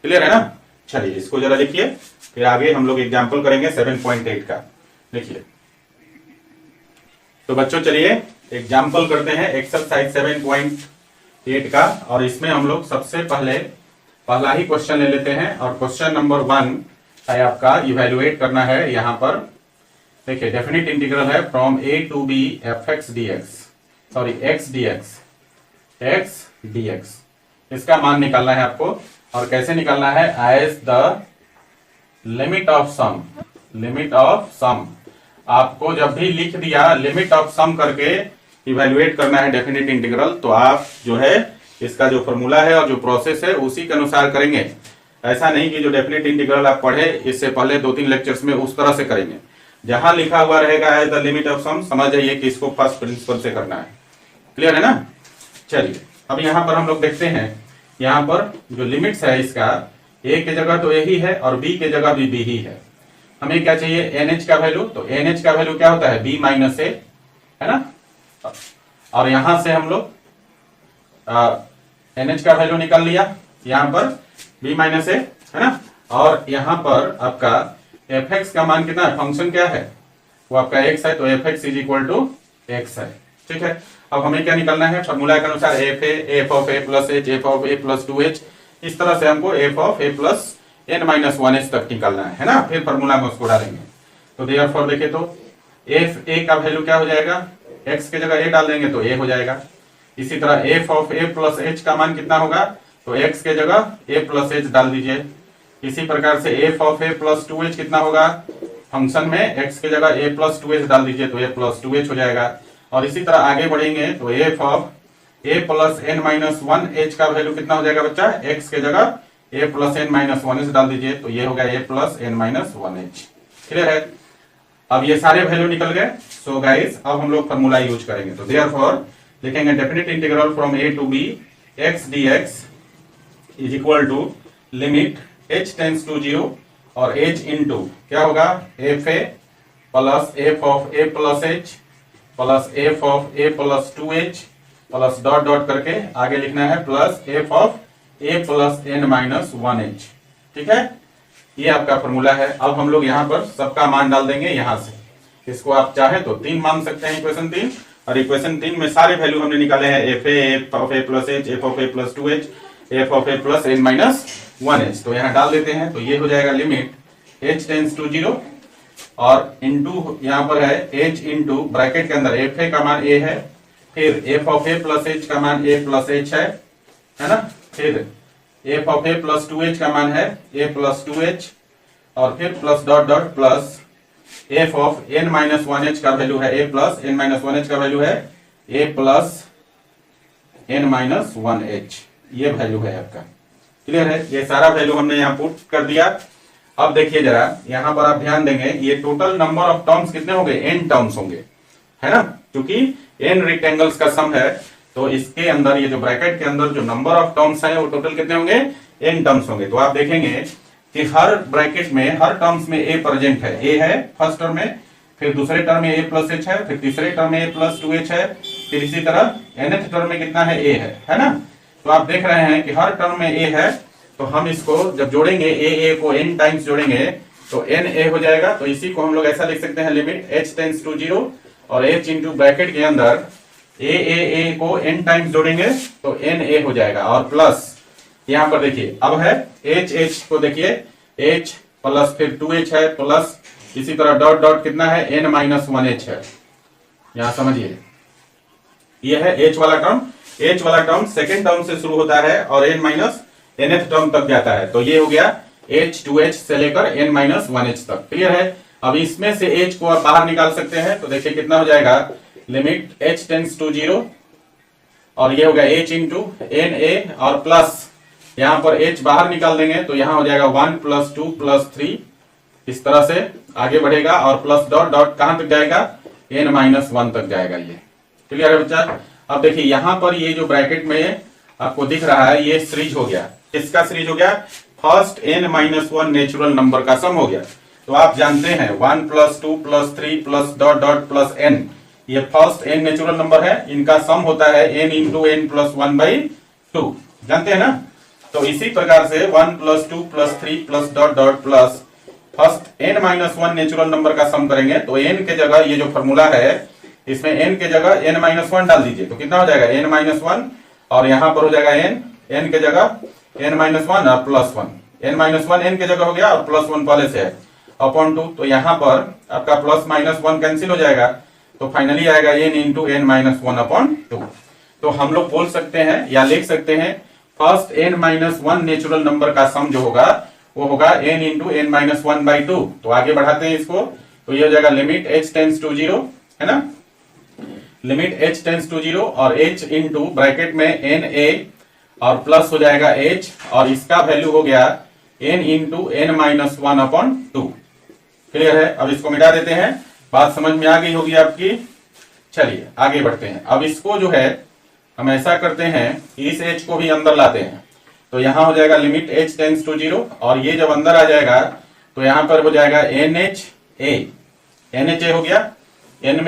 Clear है ना? चलिए इसको जरा लिखिए, फिर आगे हम लोग एग्जाम्पल करेंगे 7.8 का। देखिए तो बच्चों चलिए एग्जाम्पल करते हैं एक्सरसाइज 7.8 का, और इसमें हम लोग सबसे पहला ही क्वेश्चन ले लेते हैं, और क्वेश्चन नंबर 1 है आपका इवेल्युएट करना है। यहां पर देखिए डेफिनेट इंटीग्रल है from a to b fx dx, sorry x dx, इसका मान निकालना है आपको। और कैसे निकालना है, एज द लिमिट ऑफ सम। आपको जब भी लिख दिया लिमिट ऑफ सम करके इवेल्युएट करना है डेफिनेट इंटीग्रल, तो आप जो है इसका जो फॉर्मूला है और जो प्रोसेस है उसी के अनुसार करेंगे। ऐसा नहीं कि जो डेफिनेट इंटीग्रल आप पढ़े इससे पहले 2-3 लेक्चर्स में उस तरह से करेंगे। जहां लिखा हुआ रहेगा एज द लिमिट ऑफ सम, समझ जाइए कि इसको फर्स्ट प्रिंसिपल से करना है। क्लियर है ना? चलिए अब यहां पर हम लोग देखते हैं, यहां पर जो लिमिट्स है इसका a के जगह तो a ही है और b के जगह भी b ही है। हमें क्या चाहिए, nh का वैल्यू, तो nh का वैल्यू क्या होता है b माइनस a, है ना? और यहां से हम लोग nh का वैल्यू निकाल लिया, यहां पर b माइनस a, है ना? और यहां पर आपका fx का मान कितना है, फंक्शन क्या है वो आपका x है, तो fx is equal to x है। ठीक है, अब हमें क्या निकालना है, फॉर्मूला के अनुसार f of a plus h, f of a plus 2h, इस तरह से हमको f of a plus n minus 1h तक निकालना है ना? फिर फॉर्मूला में उसको डालेंगे। तो देयरफॉर देखें तो f a का वैल्यू क्या हो जाएगा, x के जगह a डाल देंगे तो a हो जाएगा। इसी तरह f of a plus h का मान कितना होगा, तो x के जगह a प्लस h डाल दीजिए। इसी प्रकार से f of a plus 2h कितना होगा, फंक्शन में x के जगह a प्लस 2h डाल दीजिए तो a प्लस 2h हो जाएगा। और इसी तरह आगे बढ़ेंगे तो f of a plus n minus 1h का वैल्यू कितना हो जाएगा बच्चा, x के जगह a plus n minus 1h डाल दीजिए तो ये हो गया a plus n minus 1h। Clear है? अब ये सारे वैल्यू निकल गए। सो गाइस अब हम लोग फॉर्मूला यूज करेंगे, तो देयरफॉर लिखेंगे definite integral from a to b x dx is equal to limit h tends to 0 और h इनटू क्या होगा, f a plus f of a plus h plus f of a plus 2h plus dot dot करके आगे लिखना है plus f of a plus n minus 1h। ठीक है, ये आपका फॉर्मूला है। अब हम लोग यहाँ पर सबका मान डाल देंगे यहाँ से। इसको आप चाहे तो 3 मान सकते हैं, इक्वेशन 3, और इक्वेशन 3 में सारे वैल्यू हमने निकाले हैं, f of a plus h, f of a plus 2h, f of a plus n minus 1h। तो यहाँ डाल देते हैं तो ये हो जाएगा लिमिट h टेंस टू 0 और इंटू यहाँ पर है h इंटू ब्रैकेट के अंदर f a का मान a है, फिर f of a plus h का मान a प्लस h है ना? फिर f of a plus 2h का मान है a प्लस 2h, और फिर plus dot dot plus f of n minus 1h का वैल्यू है a plus n minus 1h का वैल्यू है a plus n minus 1h, ये वैल्यू है आपका। क्लियर है? ये सारा वैल्यू हमने यहाँ पुट कर दिया। अब देखिए जरा यहाँ पर आप ध्यान देंगे, ये टोटल नंबर ऑफ टर्म्स कितने होंगे, n टर्म्स होंगे, है ना? क्योंकि n रेक्टेंगल्स का सम है तो इसके अंदर ये जो ब्रैकेट के अंदर जो नंबर ऑफ टर्म्स है वो टोटल कितने होंगे, n टर्म्स होंगे। तो आप देखेंगे कि हर ब्रैकेट में हर टर्म्स में a प्रेजेंट है, a है फर्स्ट टर्म में, फिर दूसरे टर्म में a प्लस h है, फिर तीसरे टर्म में a प्लस 2h है, फिर इसी तरह nth टर्म में कितना है, a है ना? तो आप देख रहे हैं कि हर टर्म में a है, तो हम इसको जब जोड़ेंगे a को n टाइम्स जोड़ेंगे तो n a हो जाएगा। तो इसी को हम लोग ऐसा लिख सकते हैं लिमिट h टेंस टू 0 और h इंटू ब्रैकेट के अंदर a को n टाइम्स जोड़ेंगे तो n a हो जाएगा, और प्लस यहाँ पर देखिए अब है h को देखिए h प्लस फिर 2h है, प्लस इसी तरह डॉट डॉट कितना है, n माइनस 1h है। यहाँ समझिए ये है h वाला टर्म सेकेंड टर्म से शुरू होता है और n माइनस nth टर्म तक जाता है। तो ये हो गया h 2h से लेकर n-1h तक। क्लियर है? अब इसमें से h को आप बाहर निकाल सकते हैं। तो देखिए कितना हो जाएगा, लिमिट h टेंड्स टू 0 और ये हो गया h इंटू na और प्लस यहाँ पर h बाहर निकाल देंगे तो यहाँ हो जाएगा 1 + 2 + 3, इस तरह से आगे बढ़ेगा और प्लस डॉट डॉट कहां तक जाएगा, n-1 तक जाएगा। ये क्लियर है बच्चा? अब देखिए यहाँ पर ये जो ब्रैकेट में आपको दिख रहा है ये सीरीज हो गया। किसका सीरीज हो गया? फर्स्ट n-1 नेचुरल नंबर का सम हो गया। तो आप जानते हैं 1 + 2 + 3 + डॉट डॉट प्लस n, ये फर्स्ट n नेचुरल नंबर है, इनका सम होता है n × n + 1/2, जानते हैं ना? तो इसी प्रकार से 1 + 2 + 3 + dot dot plus first n-1 natural number का सम करेंगे तो n के जगह ये जो फॉर्मूला है इसमें n के जगह n-1 डाल दीजिए तो कितना हो जाएगा, n-1 और यहाँ पर हो जाएगा n के जगह n-1 और +1, n-1 n के जगह हो गया और +1 पहले से है अपॉन 2, तो यहाँ पर आपका +-1 कैंसिल हो जाएगा तो फाइनली आएगा n × n-1/2। तो हम लोग बोल सकते हैं या लिख सकते हैं फर्स्ट n-1 नेचुरल नंबर का सम जो होगा वो होगा n × n-1/2। तो आगे बढ़ाते हैं इसको, तो ये हो जाएगा लिमिट h टेंड्स टू 0, है ना, लिमिट h टेंड्स टू 0 और h इंटू ब्रैकेट में na और प्लस हो जाएगा h और इसका वैल्यू हो गया n × n-1/2। क्लियर है? अब इसको मिटा देते हैं, बात समझ में आ गई होगी आपकी। चलिए आगे बढ़ते हैं। अब इसको जो है हम ऐसा करते हैं, इस h को भी अंदर लाते हैं तो यहां हो जाएगा लिमिट h टेंड्स टू 0 और ये जब अंदर आ जाएगा तो यहां पर हो जाएगा NHA हो गया, Na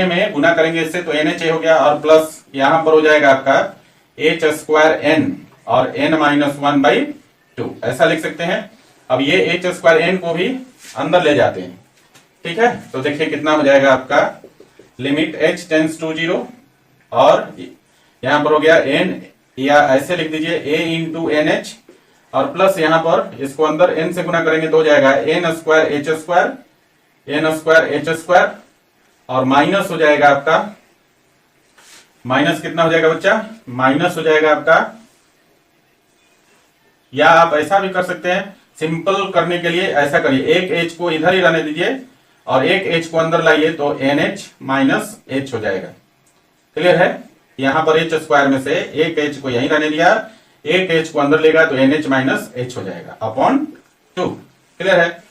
में गुना करेंगे इससे तो NHA हो गया और प्लस यहां पर हो जाएगा आपका h² और n-1/2, ऐसा लिख सकते हैं। अब ये h² को भी अंदर ले जाते हैं, ठीक है? तो देखिए कितना हो जाएगा आपका, लिमिट h टेंड्स टू 0 और यहां पर हो गया n, या ऐसे लिख दीजिए a × nh और प्लस यहां पर इसको अंदर n से गुना करेंगे तो हो जाएगा n² और माइनस हो जाएगा आपका, माइनस कितना हो जाएगा बच्चा, माइनस हो जाएगा आपका, या आप ऐसा भी कर सकते हैं, सिंपल करने के लिए ऐसा करिए, एक h को इधर ही रहने दीजिए और एक h को अंदर लाइए तो NH - h हो जाएगा। क्लियर है? यहां पर h² में से एक h को यहीं रहने दिया, एक h को अंदर लेगा तो NH - h हो जाएगा अपॉन 2। क्लियर है?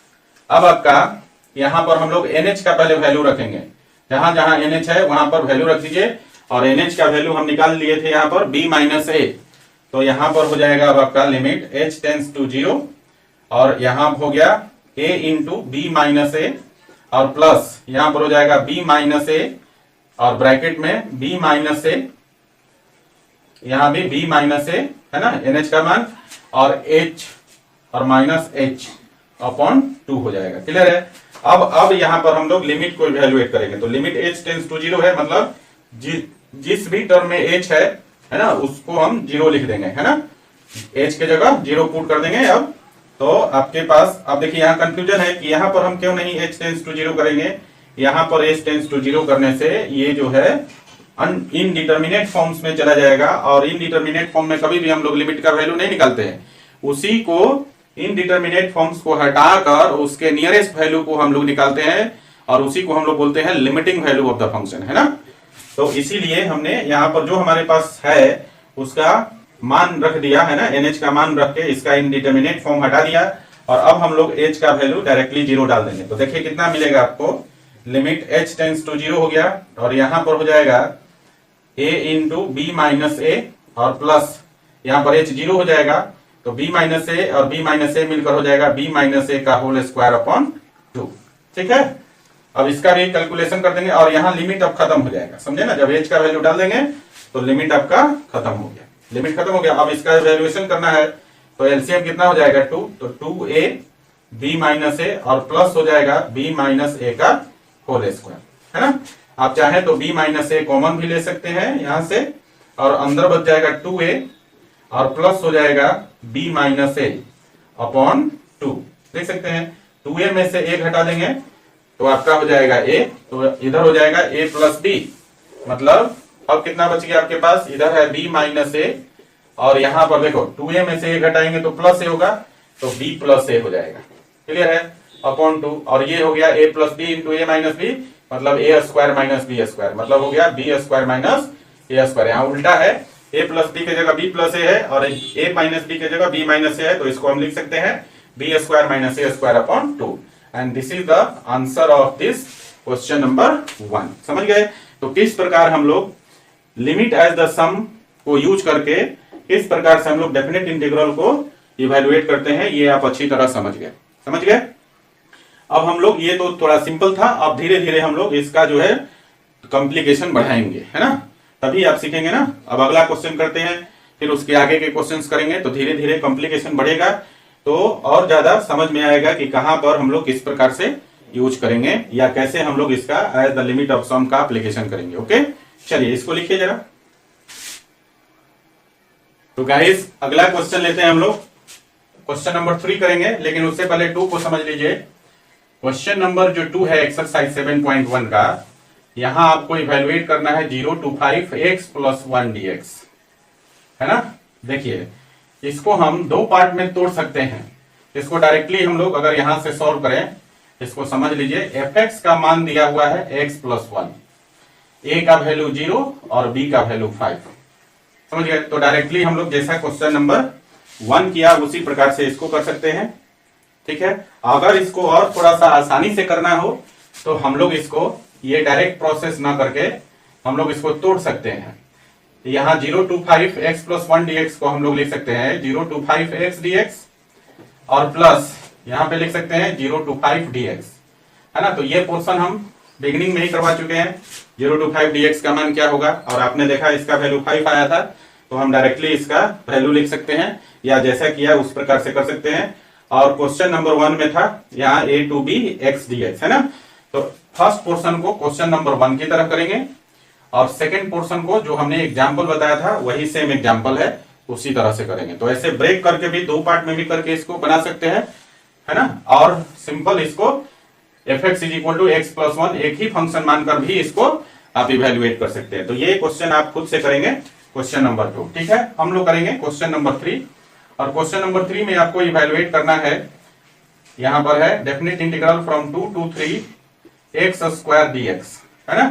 अब आपका यहां पर हम लोग NH का पहले वैल्यू रखेंगे, जहां जहां NH है वहां पर वैल्यू रख दीजिए और NH का वैल्यू हम निकाल लिए थे यहां पर b - a, तो यहां पर हो जाएगा अब आपका लिमिट h टेंड्स टू 0 और यहां हो गया a × b - a और प्लस यहां पर हो जाएगा b - a और ब्रैकेट में b - a, यहां भी b - a है ना, NH का मान और h और -h अपॉन 2 हो जाएगा। क्लियर है? अब यहां पर हम लोग लिमिट को इवैल्यूएट करेंगे तो लिमिट h टेंड्स टू 0 है, मतलब जिस भी टर्म में h है ना उसको हम 0 लिख देंगे, है ना, h के जगह 0 पुट कर देंगे। अब तो आपके पास, अब देखिए यहाँ कंफ्यूजन है कि यहाँ पर हम क्यों नहीं h टेंड्स टू 0 करेंगे, यहाँ पर h टेंड्स टू 0 करने से ये जो है इनडिटर्मिनेट फॉर्म्स में चला जाएगा और इनडिटर्मिनेट फॉर्म में कभी भी हम लोग लिमिट का वैल्यू नहीं निकालते हैं, उसी को इनडिटर्मिनेट फॉर्म्स को हटाकर उसके नियरेस्ट वैल्यू को हम लोग निकालते हैं और उसी को हम लोग बोलते हैं limiting value of the function, है ना। तो इसीलिए हमने यहाँ पर जो हमारे पास है उसका मान रख दिया है ना, NH का मान रख के इसका इनडिटर्मिनेट फॉर्म हटा दिया और अब हम लोग h का वैल्यू डायरेक्टली 0 डाल देंगे। तो देखिए कितना मिलेगा आपको, लिमिट h टेंड्स टू 0 हो गया और यहाँ पर हो जाएगा a × b - a और प्लस यहाँ पर h 0 हो जाएगा तो b - a और b - a मिलकर हो जाएगा b - a का होल स्क्वायर अपॉन 2। ठीक है? अब इसका भी कैलकुलेशन कर देंगे और यहाँ लिमिट अब खत्म हो जाएगा, समझे ना, जब h का वैल्यू डाल देंगे तो लिमिट आपका खत्म हो गया, लिमिट खत्म हो गया। अब इसका वैल्यूएशन करना है तो एलसीएम कितना हो जाएगा 2, तो 2a b - a और प्लस हो जाएगा b - a का होल स्क्वायर, है ना। आप चाहे तो b - a कॉमन भी ले सकते हैं यहां से और अंदर बच जाएगा 2a और प्लस हो जाएगा b - a अपॉन 2, देख सकते हैं। 2a में से a घटा देंगे तो आपका हो जाएगा a, तो इधर हो जाएगा a + b, मतलब अब कितना बच गया आपके पास, इधर है b - a और यहां पर देखो 2a में से a घटाएंगे तो प्लस a होगा, तो b प्लस a हो जाएगा। क्लियर है? अपॉन 2, और ये हो गया a plus b into a minus b, मतलब a square minus b square, मतलब हो गया b square minus a square. यहाँ उल्टा है, a प्लस बी की जगह b प्लस a है और a माइनस बी की जगह b माइनस a है, तो इसको हम लिख सकते हैं b square minus a square upon 2। And this is the answer of this question number 1। समझ गए? तो किस प्रकार हम लोग लिमिट एज द सम को यूज करके किस प्रकार से हम लोग डेफिनेट इंटीग्रल को इवेलुएट करते हैं, ये आप अच्छी तरह समझ गए। समझ गए? अब हम लोग, ये तो थोड़ा सिंपल था, अब धीरे धीरे हम लोग इसका जो है कॉम्प्लिकेशन बढ़ाएंगे, है ना? तभी आप सीखेंगे ना। अब अगला क्वेश्चन करते हैं, फिर उसके आगे के क्वेश्चंस करेंगे, तो धीरे धीरे कॉम्प्लिकेशन बढ़ेगा, तो और ज्यादा समझ में आएगा कि कहां पर हम लोग किस प्रकार से यूज करेंगे या कैसे हम लोग इसका as the limit of sum का एप्लीकेशन करेंगे। ओके, चलिए इसको लिखिए जरा। तो गाइस अगला क्वेश्चन लेते हैं हम लोग, क्वेश्चन नंबर 3 करेंगे, लेकिन उससे पहले 2 को समझ लीजिए। क्वेश्चन नंबर जो 2 है एक्सरसाइज 7.1 का, यहां आपको इवेलुएट करना है 0 to 5x प्लस 1 dx, है ना? देखिए इसको हम 2 पार्ट में तोड़ सकते हैं। इसको डायरेक्टली हम लोग अगर यहां से सॉल्व करें, इसको समझ लीजिए, fx का मान दिया हुआ है x प्लस 1, a का वैल्यू 0 और b का वैल्यू 5। समझ गए? तो डायरेक्टली हम लोग जैसा क्वेश्चन नंबर 1 किया उसी प्रकार से इसको कर सकते हैं। ठीक है? अगर इसको और थोड़ा सा आसानी से करना हो तो हम लोग इसको ये डायरेक्ट प्रोसेस ना करके हम लोग इसको तोड़ सकते हैं। यहाँ 0 to 5x प्लस 1 dx को हम लोग लिख सकते हैं 0 to 5x dx, और प्लस यहाँ पे लिख सकते हैं 0 to 5 dx, है ना? तो ये पोर्शन हम बिगिनिंग में ही करवा चुके हैं। 0 to 5 dx का मान क्या होगा, और आपने देखा इसका वैल्यू 5 आया था, तो हम डायरेक्टली इसका वैल्यू लिख सकते हैं, या जैसा किया उस प्रकार से कर सकते हैं। और क्वेश्चन नंबर 1 में था यहाँ a to b x dx, है ना? तो फर्स्ट पोर्शन को क्वेश्चन नंबर 1 की तरफ करेंगे, और सेकंड पोर्शन को जो हमने एग्जाम्पल बताया था वही सेम एग्जाम्पल है, उसी तरह से करेंगे। तो ऐसे ब्रेक करके भी 2 पार्ट में भी करके इसको बना सकते हैं, है ना? और सिंपल इसको fx is equal to x plus 1 एक ही फंक्शन मानकर भी इसको आप इवेल्युएट कर सकते हैं। तो ये क्वेश्चन आप खुद से करेंगे क्वेश्चन नंबर 2। ठीक है? हम लोग करेंगे क्वेश्चन नंबर 3, और क्वेश्चन नंबर 3 में आपको इवेल्युएट करना है, यहां पर है definite integral from 2 to 3 x square dx, है ना?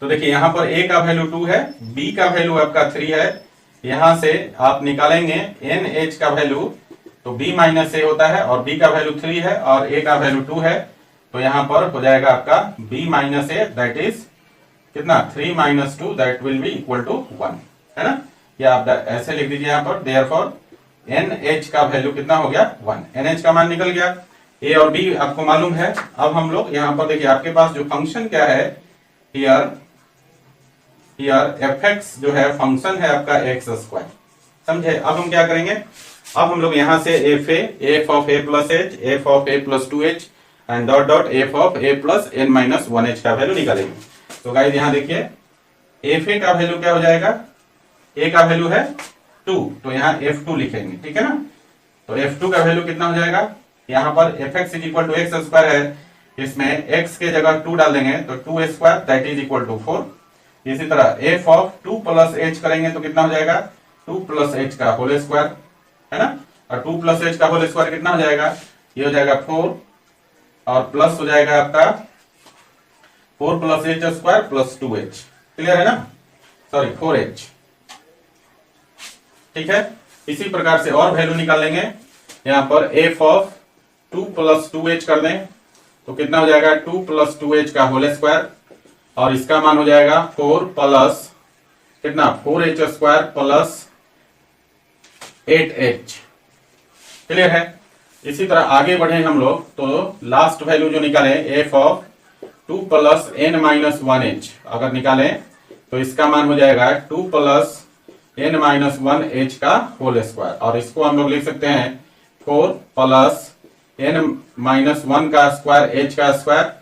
तो देखिए यहां पर a का वैल्यू 2 है, b का वैल्यू आपका 3 है, यहां से आप निकालेंगे nh का वैल्यू, तो b माइनस a होता है, और b का वैल्यू 3 है और a का वैल्यू 2 है, तो यहां पर हो जाएगा आपका b minus a, that is कितना 3 minus 2, that will be equal to 1, है ना? या आप ऐसे लिख दीजिए यहां पर, देयरफॉर nh का वैल्यू कितना हो गया 1, nh का मान निकल गया, a और b आपको मालूम है। अब हम लोग यहाँ पर देखिए आपके पास जो फंक्शन क्या है, हियर fx जो है फंक्शन है आपका एक्स स्क्वायर, समझे? अब हम क्या करेंगे, अब हम लोग यहाँ से f of a plus h, f of a plus 2h and dot dot f of a plus n minus 1h का वैल्यू निकालेंगे। तो गाइस यहाँ देखिए fa का वैल्यू क्या हो जाएगा, a का वैल्यू है 2, तो यहाँ f2 लिखेंगे, ठीक है ना? तो f2 का वैल्यू कितना हो जाएगा, यहाँ पर fx is equal to x square है, इसमें x के जगह 2 डाल देंगे तो 2 square that is equal to 4। इसी तरह f ऑफ 2 प्लस h करेंगे तो कितना हो जाएगा 2 प्लस h का होल स्क्वायर, है ना? और 2 प्लस h का होल स्क्वायर कितना हो जाएगा, ये हो जाएगा 4, और प्लस हो जाएगा आपका 4 plus h square plus 2h, clear है ना? सॉरी 4h, ठीक है? इसी प्रकार से और वैल्यू निकालेंगे, यहाँ पर f ऑफ 2 प्लस 2h कर दें तो कितना हो जाएगा 2 प्लस 2h का होल स्क्वायर, और इसका मान हो जाएगा 4 प्लस कितना 4h square plus 8h, clear है? इसी तरह आगे बढ़े हम लोग, तो लास्ट वैल्यू जो निकाले f of 2 plus n minus 1h अगर निकालें तो इसका मान हो जाएगा 2 प्लस n माइनस 1h का होल स्क्वायर, और इसको हम लोग लिख सकते हैं 4 प्लस n माइनस 1 का स्क्वायर h का स्क्वायर,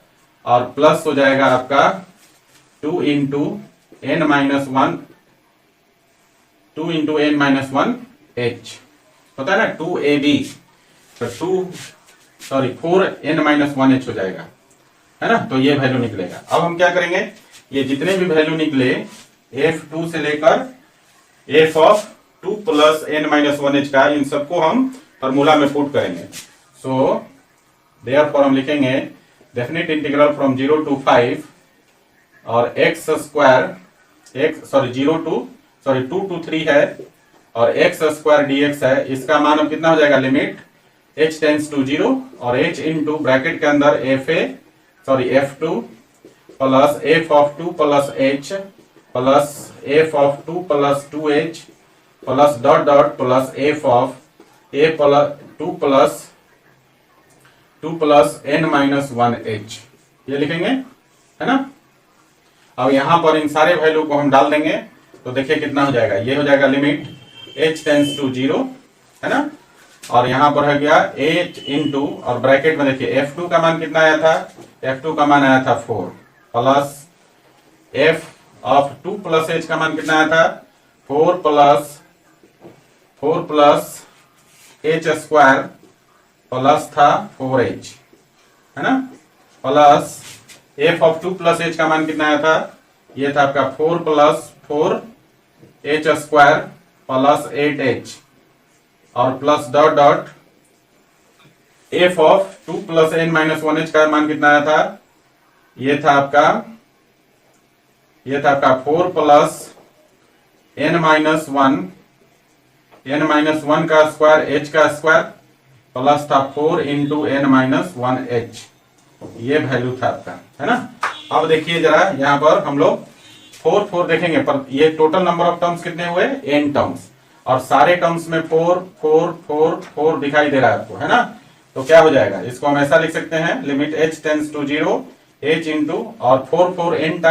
और प्लस हो जाएगा आपका 2 into n minus 1, 2 into n minus 1h होता है ना, 2ab, तो 4n माइनस 1h हो जाएगा, है ना? तो ये वैल्यू निकलेगा। अब हम क्या करेंगे, ये जितने भी वैल्यू निकले f2 से लेकर f of 2 plus n minus 1h का, इन सबको हम फॉर्मूला में पुट करेंगे। सो देयरफॉर हम लिखेंगे डेफिनेट इंटीग्रल फ्रॉम 0 to 5 और x स्क्वायर टू टू 3 है और x स्क्वायर dx है। इसका मान अब कितना हो जाएगा, लिमिट h टेंड्स टू 0 और h इंटू ब्रैकेट के अंदर f2 plus f of 2 plus h plus f of 2 plus 2h plus dot dot plus f of a plus 2 plus n minus 1h, ये लिखेंगे, है ना। अब यहां पर इन सारे वैल्यू को हम डाल देंगे तो देखिए कितना हो जाएगा, ये हो जाएगा लिमिट h टेंड्स टू 0, है ना। और यहां पर हो गया h इंटू और ब्रैकेट में देखिए f2 का मान कितना आया था, f2 का मान आया था 4 plus f of 2 plus h का मान कितना आया था 4 प्लस h स्क्वायर प्लस था 4h, है ना, plus f of 2 plus h का मान कितना आया था, ये था आपका 4 plus 4h square plus 8h और plus dot dot f of 2 plus n minus 1h का मान कितना आया था, ये था आपका 4 प्लस n माइनस 1 का स्क्वायर h का स्क्वायर प्लस था 4 इंटू n माइनस 1h, ये वैल्यू था आपका, है ना। अब देखिए जरा यहाँ पर हम लोग 4 देखेंगे, पर ये टोटल नंबर ऑफ टर्म्स कितने हुए, n टर्म्स, और सारे टर्म्स में 4 दिखाई दे रहा है आपको, है ना। तो क्या हो जाएगा, इसको हम ऐसा लिख सकते हैं limit h tends to 0 h into और 4 n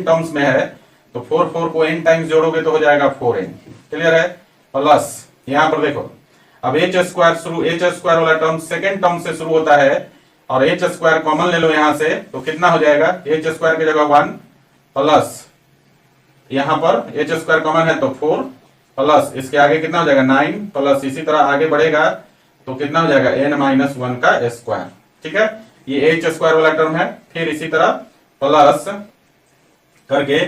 टर्म्स में है तो 4 को n टाइम्स जोड़ोगे तो हो जाएगा 4n, क्लियर है। प्लस यहाँ पर देखो अब h स्क्वायर वाला टर्म सेकेंड टर्म से शुरू होता है और h स्क्वायर कॉमन ले लो यहां से तो कितना हो जाएगा, h स्क्वायर की जगह 1 प्लस यहां पर h स्क्वायर कॉमन है तो 4 प्लस इसके आगे कितना हो जाएगा 9 प्लस इसी तरह आगे बढ़ेगा तो कितना हो जाएगा n माइनस 1 का स्क्वायर, ठीक है। ये h स्क्वायर वाला टर्म है, फिर इसी तरह प्लस करके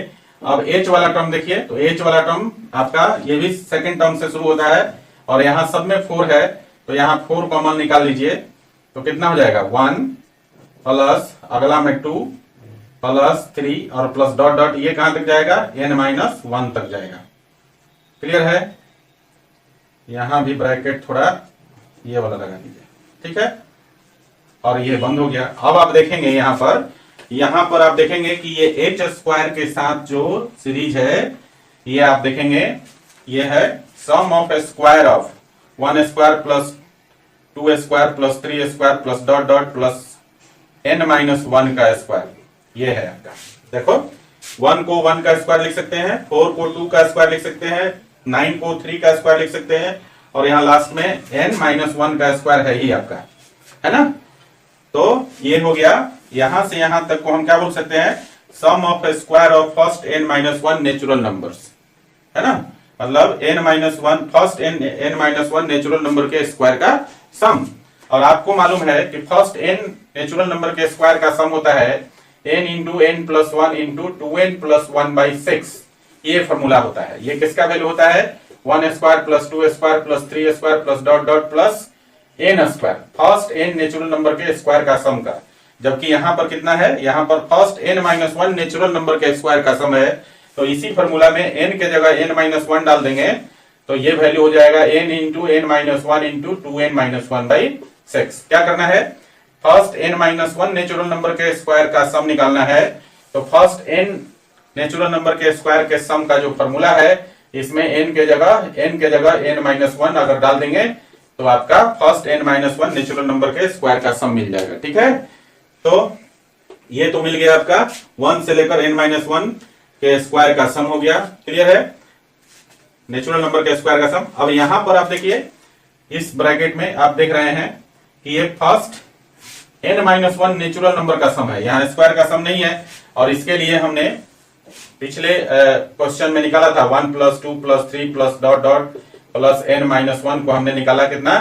अब h वाला टर्म देखिए तो h वाला टर्म आपका ये भी सेकंड टर्म से शुरू होता है और यहाँ सब में 4 है तो यहाँ 4 कॉमन निकाल लीजिए तो कितना हो जाएगा 1 प्लस अगला में 2 प्लस 3 और प्लस डॉट डॉट ये कहां तक जाएगा n माइनस 1 तक जाएगा, क्लियर है। यहां भी ब्रैकेट थोड़ा ये वाला लगा दीजिए, ठीक है, और ये बंद हो गया। अब आप देखेंगे यहां पर आप देखेंगे कि ये h स्क्वायर के साथ जो सीरीज है ये आप देखेंगे ये है sum of square of 1 square plus 2 square plus 3 square plus dot dot plus n minus 1 का स्क्वायर, ये है आपका। देखो 1 को 1 का स्क्वायर लिख सकते हैं, 4 को 2 का स्क्वायर लिख सकते हैं, 9 को 3 का स्क्वायर लिख सकते हैं और यहाँ लास्ट में n माइनस 1 का स्क्वायर है ही आपका, है ना। तो ये हो गया, यहां से यहां तक को हम क्या बोल सकते हैं, sum of square of first n minus 1 natural numbers, है ना। मतलब n minus 1 first n minus 1 natural number के स्क्वायर का सम। और आपको मालूम है कि फर्स्ट n नेचुरल नंबर के स्क्वायर का सम होता है n into n plus 1 into 2n plus 1/6, ये फॉर्मूला होता है। ये किसका वैल्यू होता है 1 square plus 2 square plus 3 square plus dot dot plus n square, first n natural number के स्क्वायर का सम का। जबकि यहां पर कितना है, यहां पर first n minus 1 natural number के स्क्वायर का सम है, तो इसी फॉर्मूला में n के जगह n माइनस 1 डाल देंगे तो ये वैल्यू हो जाएगा n into n minus 1 into 2n minus 1/6। क्या करना है, first n minus 1 natural number के स्क्वायर का सम निकालना है। तो फर्स्ट n नेचुरल नंबर के स्क्वायर के सम का जो फॉर्मूला है इसमें n के जगह n माइनस 1 अगर डाल देंगे तो आपका first n minus 1 natural number के स्क्वायर का सम मिल जाएगा, ठीक है। तो ये तो मिल गया आपका 1 से लेकर n माइनस 1 के स्क्वायर का सम हो गया, क्लियर है, नेचुरल नंबर के स्क्वायर का सम। अब यहां पर आप देखिए इस ब्रैकेट में आप देख रहे हैं कि ये first n minus 1 natural number का सम है, यहाँ स्क्वायर का सम नहीं है। और इसके लिए हमने पिछले क्वेश्चन में निकाला था 1 plus 2 plus 3 plus dot dot plus n minus 1 को हमने निकाला कितना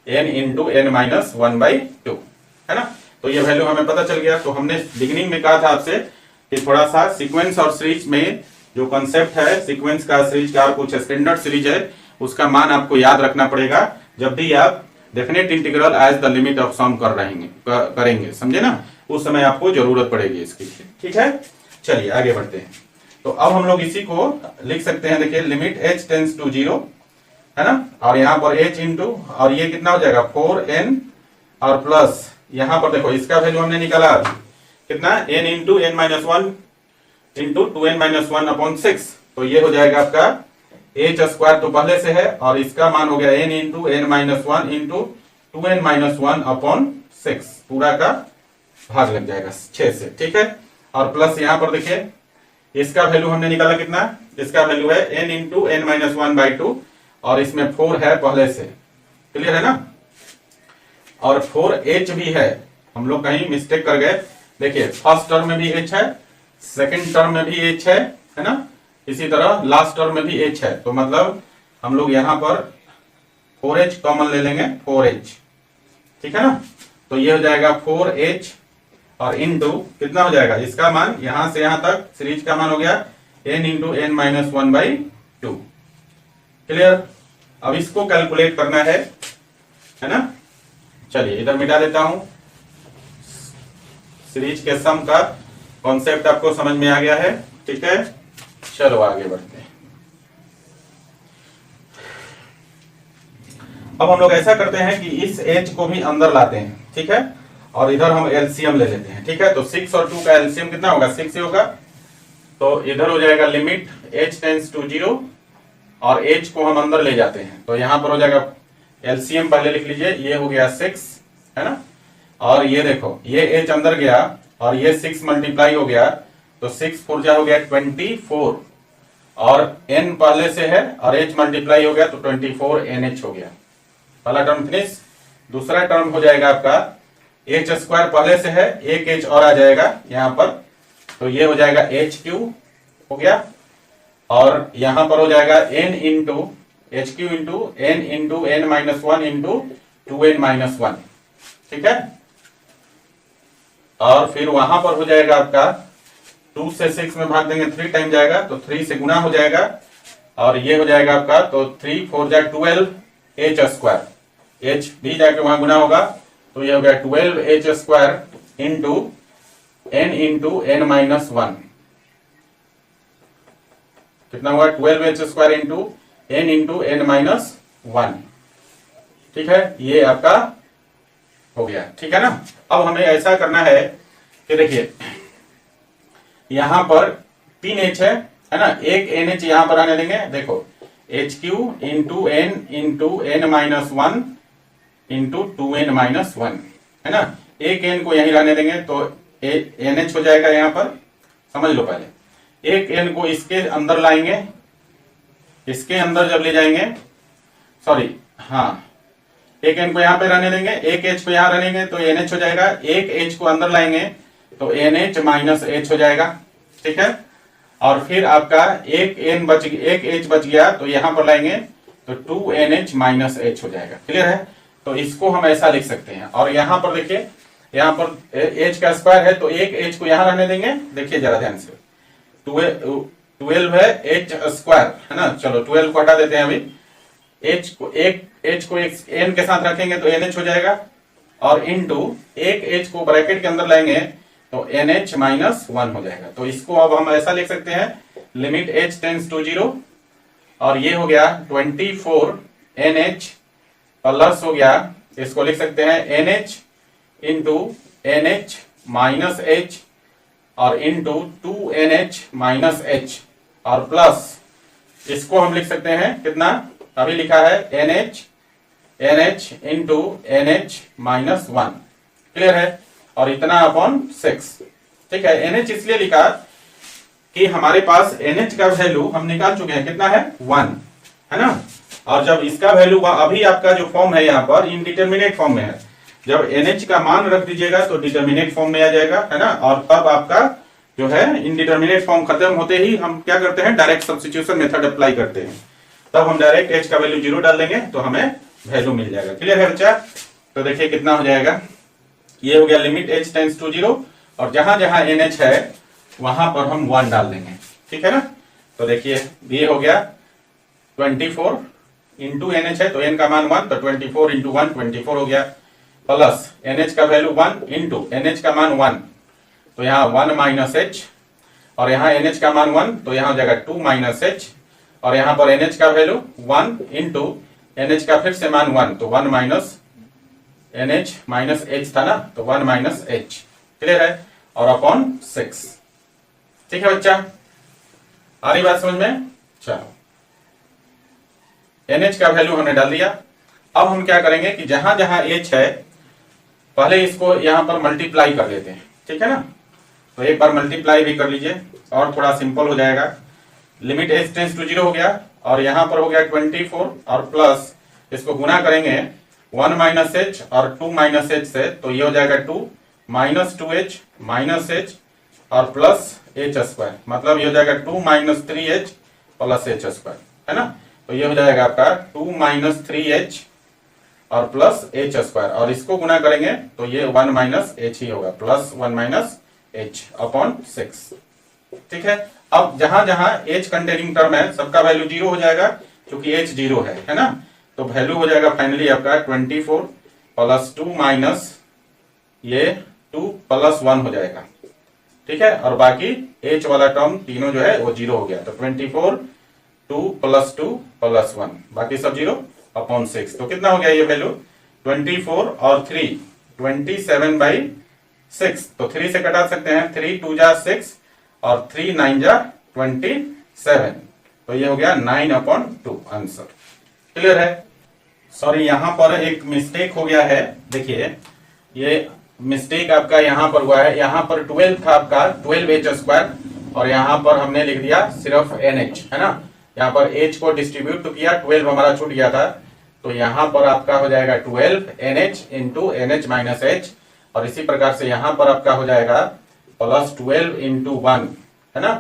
n इंटू n माइनस 1/2, है ना। तो ये वैल्यू हमें पता चल गया। तो हमने बिगिनिंग में कहा था आपसे कि थोड़ा सा सीक्वेंस और सीरीज में जो कॉन्सेप्ट है सीक्वेंस का, सीरीज का और कुछ स्टैंडर्ड सीरीज है उसका मान आपको याद रखना पड़ेगा जब भी आप definite integral as the limit of sum करेंगे, समझे ना, उस समय आपको जरूरत पड़ेगी इसकी। ठीक है, चलिए आगे बढ़ते हैं। तो अब हम लोग इसी को लिख सकते हैं, देखिए लिमिट h टेंड्स टू 0 है ना, और यहाँ पर h इंटू, और ये कितना हो जाएगा 4n, और प्लस यहाँ पर देखो इसका वैल्यू हमने निकाला कितना, n into n minus 1 into 2n minus 1 upon 6, तो ये हो जाएगा आपका h स्क्वायर तो पहले से है, और इसका मान हो गया n into n minus 1 into 2n minus 1 upon 6, पूरा का भाग लग जाएगा 6 से। ठीक है, और प्लस यहाँ पर देखिए इसका वैल्यू हमने निकाला कितना, इसका वैल्यू है n इंटू n माइनस 1/2, और इसमें 4 है पहले से, क्लियर है ना, और 4h भी है, हम लोग कहीं मिस्टेक कर गए, देखिए फर्स्ट टर्म में भी h है, सेकंड टर्म में भी h है ना, इसी तरह लास्ट टर्म में भी h है, तो मतलब हम लोग यहां पर 4h कॉमन ले लेंगे, 4h, ठीक है ना, तो ये हो जाएगा 4h, और इनटू कितना हो जाएगा, इसका मान यहां से यहां तक सीरीज का मान हो गया n into n minus 1/2, clear. अब इसको कैलकुलेट करना है ना, चलिए इधर मिटा देता हूं, सीरीज के सम का कॉन्सेप्ट आपको समझ में आ गया है। ठीक है, चलो आगे बढ़ते हैं। अब हम लोग ऐसा करते हैं कि इस h को भी अंदर लाते हैं, ठीक है, और इधर हम एलसीएम ले लेते हैं। ठीक है, तो 6 और 2 का एलसीएम कितना होगा, 6 ही होगा, तो इधर हो जाएगा लिमिट h टेंड्स टू 0, और h को हम अंदर ले जाते हैं, तो यहां पर हो जाएगा एलसीएम पहले लिख लीजिए, ये हो गया 6 है ना, और ये देखो ये h अंदर गया और ये 6 मल्टीप्लाई हो गया, तो 6 4 जा हो गया 24, और n पहले से है और h मल्टीप्लाई हो गया तो 24 nh हो गया, पहला टर्म फिनिश। दूसरा टर्म हो जाएगा आपका h स्क्वायर पहले से है, एक h और आ जाएगा यहाँ पर, तो ये हो जाएगा h क्यू हो गया, और यहां पर हो जाएगा n into h q into n into n minus 1 into 2n minus 1, ठीक है, और फिर वहां पर हो जाएगा आपका 2 से 6 में भाग देंगे 3 टाइम जाएगा, तो 3 से गुना हो जाएगा, और ये हो जाएगा आपका, तो 3 4 जा 12 h स्क्वायर, h भी जाके वहां गुना होगा, तो ये हो गया 12 h square into n minus 1, कितना हुआ 12 h square into n minus 1, ठीक है, ये आपका हो गया। ठीक है ना, अब हमें ऐसा करना है कि देखिए यहां पर 3h है ना, एक nh यहां पर आने देंगे, देखो H q into n minus 1 into 2n minus 1 है ना, एक n को यहीं रहने देंगे, तो nh हो जाएगा यहां पर, समझ लो पहले, एक n को इसके अंदर लाएंगे, इसके अंदर जब ले जाएंगे, सॉरी हाँ, एक n को यहां पे रहने देंगे, एक h को यहां रहने देंगे, तो nh हो जाएगा, एक h को अंदर लाएंगे तो nh माइनस h हो जाएगा, ठीक है, और फिर आपका एक h बच गया, तो यहां पर लाएंगे तो 2nh माइनस h हो जाएगा, क्लियर है। तो इसको हम ऐसा लिख सकते हैं, और यहां पर देखिए, यहां पर h का स्क्वायर है, तो एक h को यहां रहने देंगे, देखिए जरा ध्यान से, 12 है h स्क्वायर है ना, चलो 12 को हटा देते हैं अभी, h को एक n के साथ रखेंगे तो nh हो जाएगा, और इनटू एक h को ब्रैकेट के अंदर लाएंगे तो nh माइनस 1 हो जाएगा। तो इसको अब हम ऐसा लिख सकते हैं, लिमिट h टेंड्स टू 0, और ये हो गया 24 nh प्लस हो गया, इसको लिख सकते हैं nh into nh minus h, और इंटू 2nh माइनस h, और प्लस इसको हम लिख सकते हैं कितना, अभी लिखा है nh into nh minus 1, clear है, और इतना अपॉन 6, ठीक है। nh इसलिए लिखा कि हमारे पास nh का वैल्यू हम निकाल चुके हैं, कितना है 1 है ना, और जब इसका वैल्यू अभी आपका जो फॉर्म है यहाँ पर इनडिटरमिनेट फॉर्म में है, जब nh का मान रख दीजिएगा तो डिटरमिनेट फॉर्म में आ जाएगा, है ना, और तब आपका जो है इनडिटरमिनेट फॉर्म खत्म होते ही हम क्या करते हैं, डायरेक्ट सब्स्टिट्यूशन मेथड अप्लाई करते हैं, तब हम डायरेक्ट h का वैल्यू 0 डाल देंगे तो हमें वैल्यू मिल जाएगा, क्लियर है बच्चा। तो देखिए कितना हो जाएगा, ये हो गया लिमिट h टेंड्स टू 0, और जहां जहां nh है वहां पर हम 1 डाल देंगे, ठीक है ना। तो देखिए ये हो गया 24 इंटू NH है तो n का मान 1, तो 24 इंटू 1 24 हो गया, प्लस NH का वैल्यू 1 इंटू NH का मान 1, तो यहाँ 1 माइनस H, और यहाँ NH का मान 1 तो यहाँ हो जाएगा 2 माइनस H, और यहाँ पर NH का वैल्यू 1 इंटू NH का फिर से मान 1, तो 1 माइनस NH माइनस H था ना, तो 1 माइनस H, क्लियर है, और अपॉन 6। ठीक है बच्चा, आ रही बात समझ में? चलो NH का वैल्यू हमने डाल दिया। अब हम क्या करेंगे कि जहां जहां H है पहले इसको यहां पर मल्टीप्लाई कर लेते हैं, ठीक है ना, तो एक बार मल्टीप्लाई भी कर लीजिए और थोड़ा सिंपल हो जाएगा। लिमिट H टेंड्स टू 0 हो गया, और यहां पर हो गया 24, और प्लस इसको गुना करेंगे 1 माइनस H और 2 माइनस H से, तो ये हो जाएगा 2 माइनस 2H माइनस H और प्लस H स्क्वायर, मतलब ये हो जाएगा 2 minus 3H plus H square, है ना, तो ये हो जाएगा आपका 2 माइनस 3H और प्लस H स्क्वायर, और इसको गुना करेंगे तो ये 1 माइनस H ही होगा, प्लस 1 माइनस H अपॉन 6। ठीक है, अब जहां जहां H कंटेनिंग टर्म है सबका वैल्यू 0 हो जाएगा, क्योंकि H 0 है ना, तो वैल्यू हो जाएगा फाइनली आपका 24 प्लस 2 माइनस ये 2 प्लस 1 हो जाएगा। ठीक है, और बाकी H वाला टर्म तीनों जो है वो 0 हो गया, तो 24 2 प्लस 2 प्लस 1, बाकी सब 0 अपॉन 6, तो कितना हो गया ये वैल्यू 24 और 3 27/6, तो 3 से कटा सकते हैं, 3 2 जा 6 और 3 9 जा 27, तो ये हो गया 9/2 आंसर। क्लियर है? सॉरी यहाँ पर एक मिस्टेक हो गया है, देखिए ये मिस्टेक आपका यहाँ पर हुआ है, यहाँ पर 12 था आपका 12H स्क्वायर, और यहाँ पर हमने लिख दिया सिर्फ NH, है ना, यहाँ पर H को डिस्ट्रीब्यूट तो किया, 12 हमारा छूट गया था, तो यहाँ पर आपका हो जाएगा 12 NH into NH minus H, और इसी प्रकार से यहाँ पर आपका हो जाएगा प्लस 12 इंटू 1, है ना,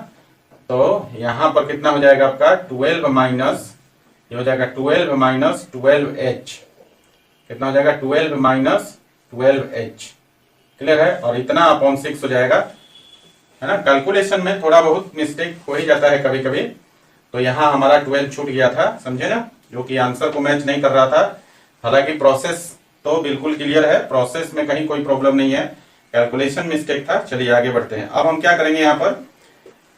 तो यहाँ पर कितना हो जाएगा आपका 12 माइनस, ये हो जाएगा 12 माइनस 12H, कितना हो जाएगा 12 माइनस 12H। क्लियर है, और इतना अपॉन 6 हो जाएगा, है ना, कैलकुलेशन में थोड़ा बहुत मिस्टेक हो ही जाता है कभी कभी, तो यहाँ हमारा 12 छूट गया था, समझे ना, जो कि आंसर को मैच नहीं कर रहा था। हालांकि प्रोसेस तो बिल्कुल क्लियर है, प्रोसेस में कहीं कोई प्रॉब्लम नहीं है, कैलकुलेशन मिस्टेक था। चलिए आगे बढ़ते हैं। अब हम क्या करेंगे,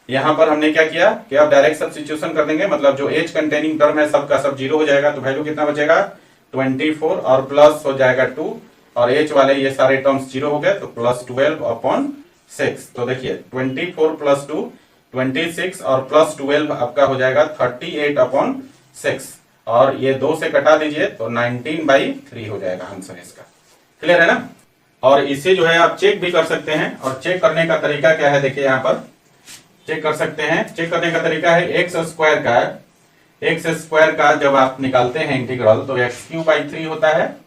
यहाँ पर हमने क्या किया कि अब डायरेक्ट सब्स्टिट्यूशन कर देंगे, मतलब जो H कंटेनिंग टर्म है सबका सब 0 हो जाएगा, तो वैल्यू कितना बचेगा 24 और प्लस हो जाएगा 2, और H वाले ये सारे टर्म्स 0 हो गए, तो प्लस 12 अपॉन 6, तो देखिए 24 प्लस 2 26 और प्लस 12 आपका हो जाएगा 38/6, और ये 2 से कटा दीजिए तो 19/3 हो जाएगा आंसर इसका। क्लियर है ना, और इसे जो है आप चेक भी कर सकते हैं, और चेक करने का तरीका क्या है, देखिए यहाँ पर चेक कर सकते हैं। चेक करने का तरीका है एक्स स्क्वायर का जब आप निकालते हैं इंटीग्रल, तो x³ 3 होता है,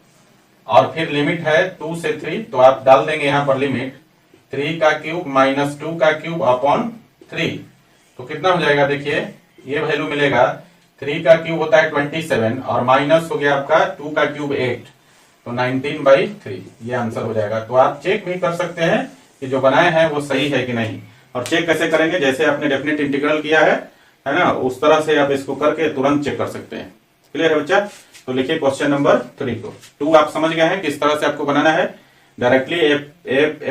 और फिर लिमिट है 2 से 3, तो आप डाल देंगे यहाँ पर लिमिट 3 का क्यूब माइनस 2 का क्यूब अपॉन 3, तो कितना हो जाएगा, देखिए ये वैल्यू मिलेगा 3 का क्यूब होता है 27, और माइनस हो गया आपका 2 का क्यूब 8, तो 19/3 ये आंसर हो जाएगा। तो आप चेक भी कर सकते हैं कि जो बनाए हैं वो सही है कि नहीं, और चेक कैसे करेंगे, जैसे आपने डेफिनेट इंटीग्रल किया है ना, उस तरह से आप इसको करके तुरंत चेक कर सकते हैं। क्लियर है बच्चा? तो लिखिए क्वेश्चन नंबर 3 को। 2 आप समझ गए हैं किस तरह से आपको बनाना है, डायरेक्टली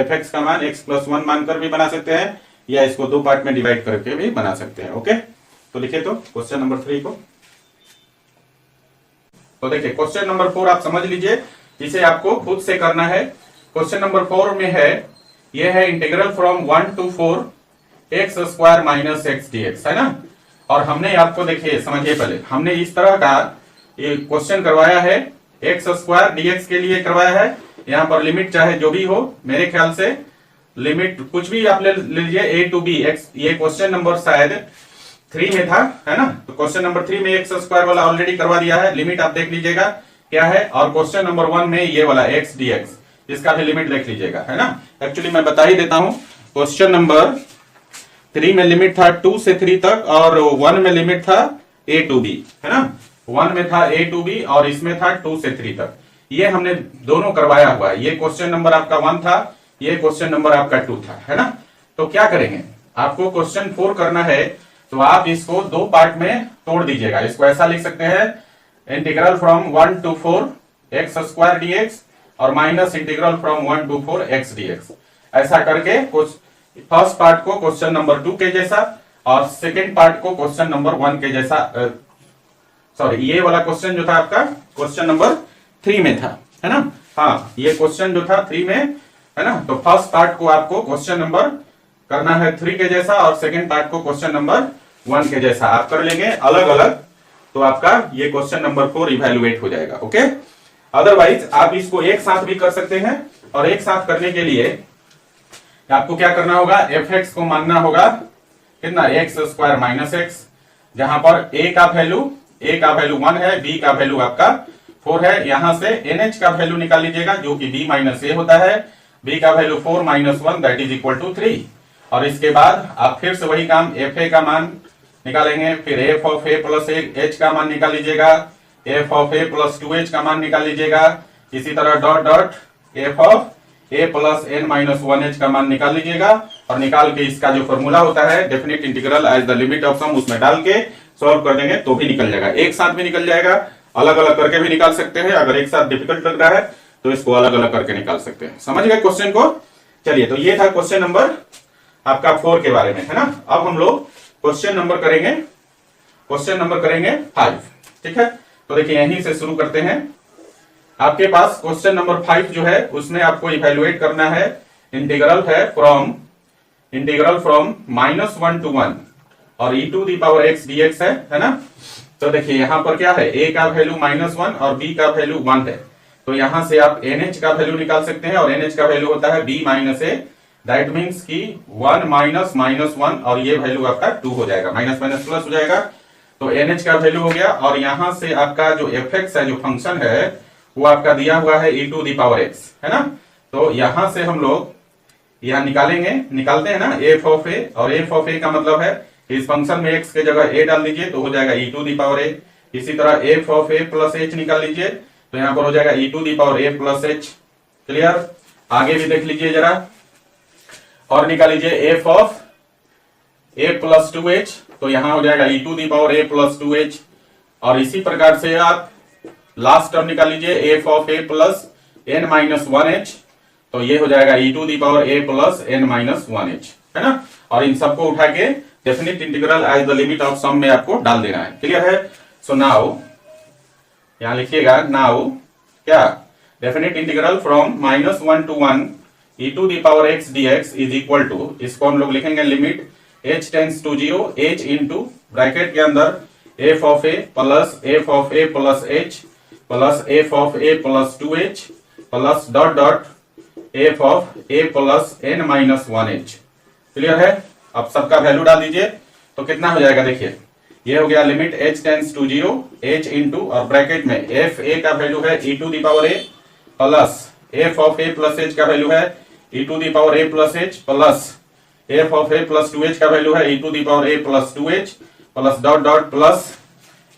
fx का मान x+1 मानकर भी बना सकते हैं, या इसको 2 पार्ट में डिवाइड करके भी बना सकते हैं। ओके, तो लिखिए तो क्वेश्चन नंबर 3 को। तो देखिए क्वेश्चन नंबर 4 आप समझ लीजिए, इसे आपको खुद से करना है। क्वेश्चन नंबर 4 में है, ये है integral from 1 to 4 x² minus x dx, है ना, और हमने आपको देखिए समझिए, पहले हमने इस तरह का ये क्वेश्चन करवाया है, x² dx के लिए करवाया है। यहाँ पर लिमिट चाहे जो भी हो, मेरे ख्याल से लिमिट कुछ भी आप ले लीजिए a to b x, ये क्वेश्चन नंबर शायद 3 में था, है ना, तो क्वेश्चन नंबर 3 में x² वाला ऑलरेडी करवा दिया है, लिमिट आप देख लीजिएगा क्या है, और क्वेश्चन नंबर 1 में ये वाला x dx, इसका भी लिमिट देख लीजिएगा, है ना। एक्चुअली मैं बता ही देता हूं, क्वेश्चन नंबर 3 में लिमिट था 2 से 3 तक, और 1 में लिमिट था a to b, है ना, 1 में था a to b और इसमें था 2 से 3 तक। ये हमने दोनों करवाया हुआ है, ये क्वेश्चन नंबर आपका 1 था, ये क्वेश्चन नंबर आपका 2 था, है ना। तो क्या करेंगे, आपको क्वेश्चन 4 करना है, तो आप इसको 2 पार्ट में तोड़ दीजिएगा। इसको ऐसा लिख सकते हैं, integral from 1 to 4 x square dx और minus integral from 1 to 4 x dx। ऐसा करके कुछ फर्स्ट पार्ट को क्वेश्चन नंबर 2 के जैसा और सेकेंड पार्ट को क्वेश्चन नंबर 1 के जैसा, सॉरी ये वाला क्वेश्चन जो था आपका क्वेश्चन नंबर 3 में था, है ना। हाँ, ये क्वेश्चन जो था 3 में, है ना। तो फर्स्ट पार्ट को आपको क्वेश्चन नंबर करना है 3 के जैसा और सेकेंड पार्ट को क्वेश्चन नंबर 1 के जैसा आप कर लेंगे अलग अलग, तो आपका ये क्वेश्चन नंबर 4 इवेल्युएट हो जाएगा। ओके, अदरवाइज आप इसको एक साथ भी कर सकते हैं और एक साथ करने के लिए आपको क्या करना होगा, fx को मानना होगा कितना, एक्स स्क्वायर माइनस एक्स, जहां पर a का वैल्यू 1 है, b का वैल्यू आपका 4 है। यहां से nh का वैल्यू निकाल लीजिएगा जो कि b माइनस a होता है, b का value 4 minus 1 that is equal to 3। और इसके बाद आप फिर से वही काम fa का मान निकालेंगे, फिर f of a plus h का मान निकाल लीजिएगा, f of a plus 2h का मान निकाल लीजिएगा, इसी तरह dot dot f of a plus n minus 1h का मान निकाल लीजिएगा और निकाल के इसका जो फॉर्मूला होता है definite integral as the limit of sum उसमें डाल के सॉल्व कर देंगे तो भी निकल जाएगा। एक साथ भी निकल जाएगा, अलग अलग करके भी निकाल सकते हैं। अगर एक साथ डिफिकल्ट लग रहा है तो इसको अलग अलग करके निकाल सकते हैं। समझ गए क्वेश्चन को। चलिए, तो ये था क्वेश्चन नंबर आपका 4 के बारे में, है ना। अब हम लोग क्वेश्चन नंबर करेंगे 5। ठीक है, तो देखिए यहीं से शुरू करते हैं। आपके पास क्वेश्चन नंबर 5 जो है उसमें आपको इवेल्युएट करना है, इंटीग्रल है फ्रॉम -1 to 1 और e to the power x dx है ना। तो देखिए यहां पर क्या है, a का वैल्यू -1 और b का वैल्यू 1 है, तो यहां से आप nh का वैल्यू निकाल सकते हैं और nh का वैल्यू होता है b minus a, that means की 1 माइनस -1 और ये वैल्यू आपका 2 हो जाएगा, माइनस माइनस प्लस हो जाएगा। तो nh का वैल्यू हो गया और यहां से आपका जो fx है, जो फंक्शन है वो आपका दिया हुआ है e to the power x, है ना। तो यहां से हम लोग यहां निकालते हैं ना f ऑफ a, और f ऑफ a का मतलब है कि इस फंक्शन में x के जगह a डाल दीजिए तो हो जाएगा e to the power a। इसी तरह f of a plus h निकाल लीजिए तो यहां पर हो जाएगा e to the power a plus h। Clear, आगे भी देख लीजिए जरा और निकाल लीजिए f of a plus 2h, तो यहां हो जाएगा e to the power a plus 2h। और इसी प्रकार से आप लास्ट टर्म निकाल लीजिए f of a plus n minus 1h, तो ये हो जाएगा e to the power a plus n minus 1h, है ना। और इन सबको उठा के definite integral as the limit of sum में आपको डाल देना है। क्लियर है। सो नाउ यहां लिखिएगा, नाउ क्या, definite integral from -1 to 1 e to the power x dx is equal to, इसको हम लोग लिखेंगे limit h tends to 0 h into bracket के अंदर f of a plus f of a plus h plus f of a plus 2h plus dot dot f of a plus n minus 1h। Clear है। अब सबका value डाल दीजिए तो कितना हो जाएगा, देखिए ये हो गया limit h tends to 0 h into और ब्रैकेट में f a का वैल्यू है e to the power a plus f of a plus h का वैल्यू है e to the power a plus h plus f of a plus 2h का value है e to the power a plus 2h plus dot dot plus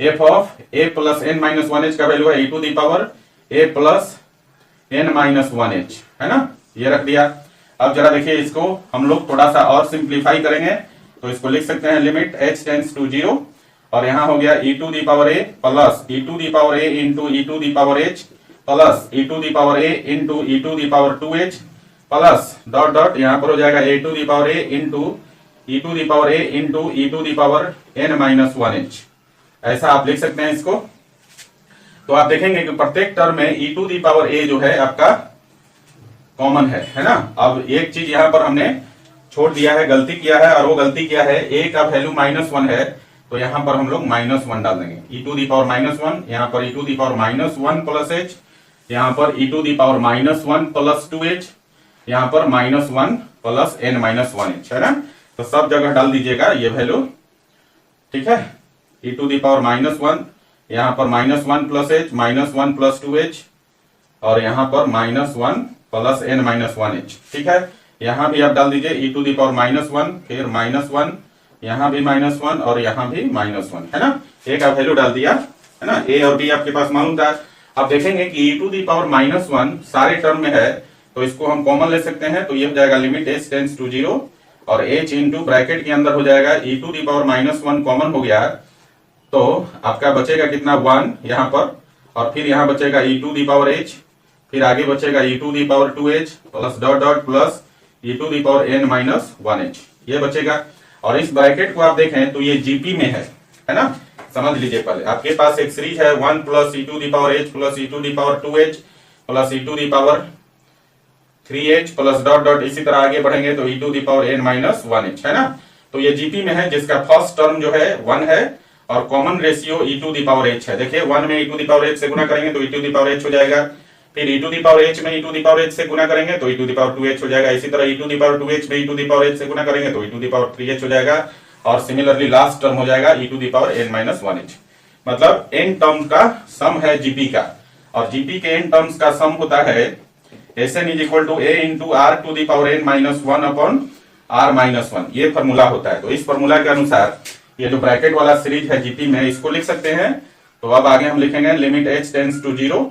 f of a plus n minus 1h का value है e to the power a plus n minus 1h, है ना। ये रख दिया। अब जरा देखिए इसको हम लोग थोड़ा सा और सिंप्लीफाई करेंगे तो इसको लिख सकते हैं लिमिट h टेंड्स टू 0 और यहां हो गया e to the power a plus e to the power a into e to the power h plus e to the power a into e to the power 2h plus dot dot यहां पर हो जाएगा a to the power a into e to the power a into e to the power n minus 1h। ऐसा आप लिख सकते हैं इसको। तो आप देखेंगे कि प्रत्येक टर्म में e to the power a जो है आपका कॉमन है ना। अब एक चीज यहां पर हमने छोड़ दिया है, गलती किया है, और वो गलती किया है a का वैल्यू -1 है तो यहां पर हम लोग -1 डाल देंगे, e टू दी पावर -1, यहां पर e to the power -1 plus h, यहां पर e to the power -1 plus 2h, यहां पर -1 प्लस n माइनस 1h, है ना। तो सब जगह डाल दीजिएगा ये वैल्यू, ठीक है। e टू दी पावर -1, यहां पर -1 प्लस h, -1 प्लस 2h और यहां पर -1 प्लस n माइनस 1h, ठीक है। यहां भी आप डाल दीजिए e टू दी पावर -1, फिर -1, यहां भी -1 और यहां भी -1, है ना। a का वैल्यू डाल दिया, है ना। a और b आपके पास मालूम था। अब देखेंगे कि e टू दी पावर -1 सारे टर्म में है तो इसको हम कॉमन ले सकते हैं, तो ये हो जाएगा लिमिट h टेंड्स टू 0 और h इंटू ब्रैकेट के अंदर हो जाएगा e to the power -1 common हो गया तो आपका बचेगा कितना 1 यहाँ पर, और फिर यहाँ बचेगा e to the power h, फिर आगे बचेगा e to the power 2h plus dot dot plus e to the power n minus 1h, ये बचेगा। और इस ब्रैकेट को आप देखें तो ये जीपी में है ना, समझ लीजिए। पहले आपके पास एक सीरीज है 1 plus e to the power h plus e to the power 2h plus e to the power 3h plus dot dot, इसी तरह आगे बढ़ेंगे तो e to the power n minus 1h, है ना। तो ये जीपी में है, जिसका फर्स्ट टर्म जो है 1 है और common ratio e to the power h है। देखिए 1 में e to the power h से गुना करेंगे तो e to the power h हो जाएगा, फिर e to the power h में e to the power h से गुना करेंगे तो e to the power 2h हो जाएगा, इसी तरह e to the power 2h में e to the power h से गुना करेंगे तो e to the power 3h हो जाएगा, और सिमिलरली लास्ट टर्म हो जाएगा e to the power n minus 1h। मतलब n टर्म का सम है जीपी का, और जीपी के n टर्म्स का सम होता है Sn is equal to a into R to the power n minus 1 upon r minus 1, ये फॉर्मूला होता है। तो इस फॉर्मूला के अनुसार ये जो ब्रैकेट वाला सीरीज है जीपी में, इसको लिख सकते हैं। तो अब आगे हम लिखेंगे लिमिट h टेंड्स टू 0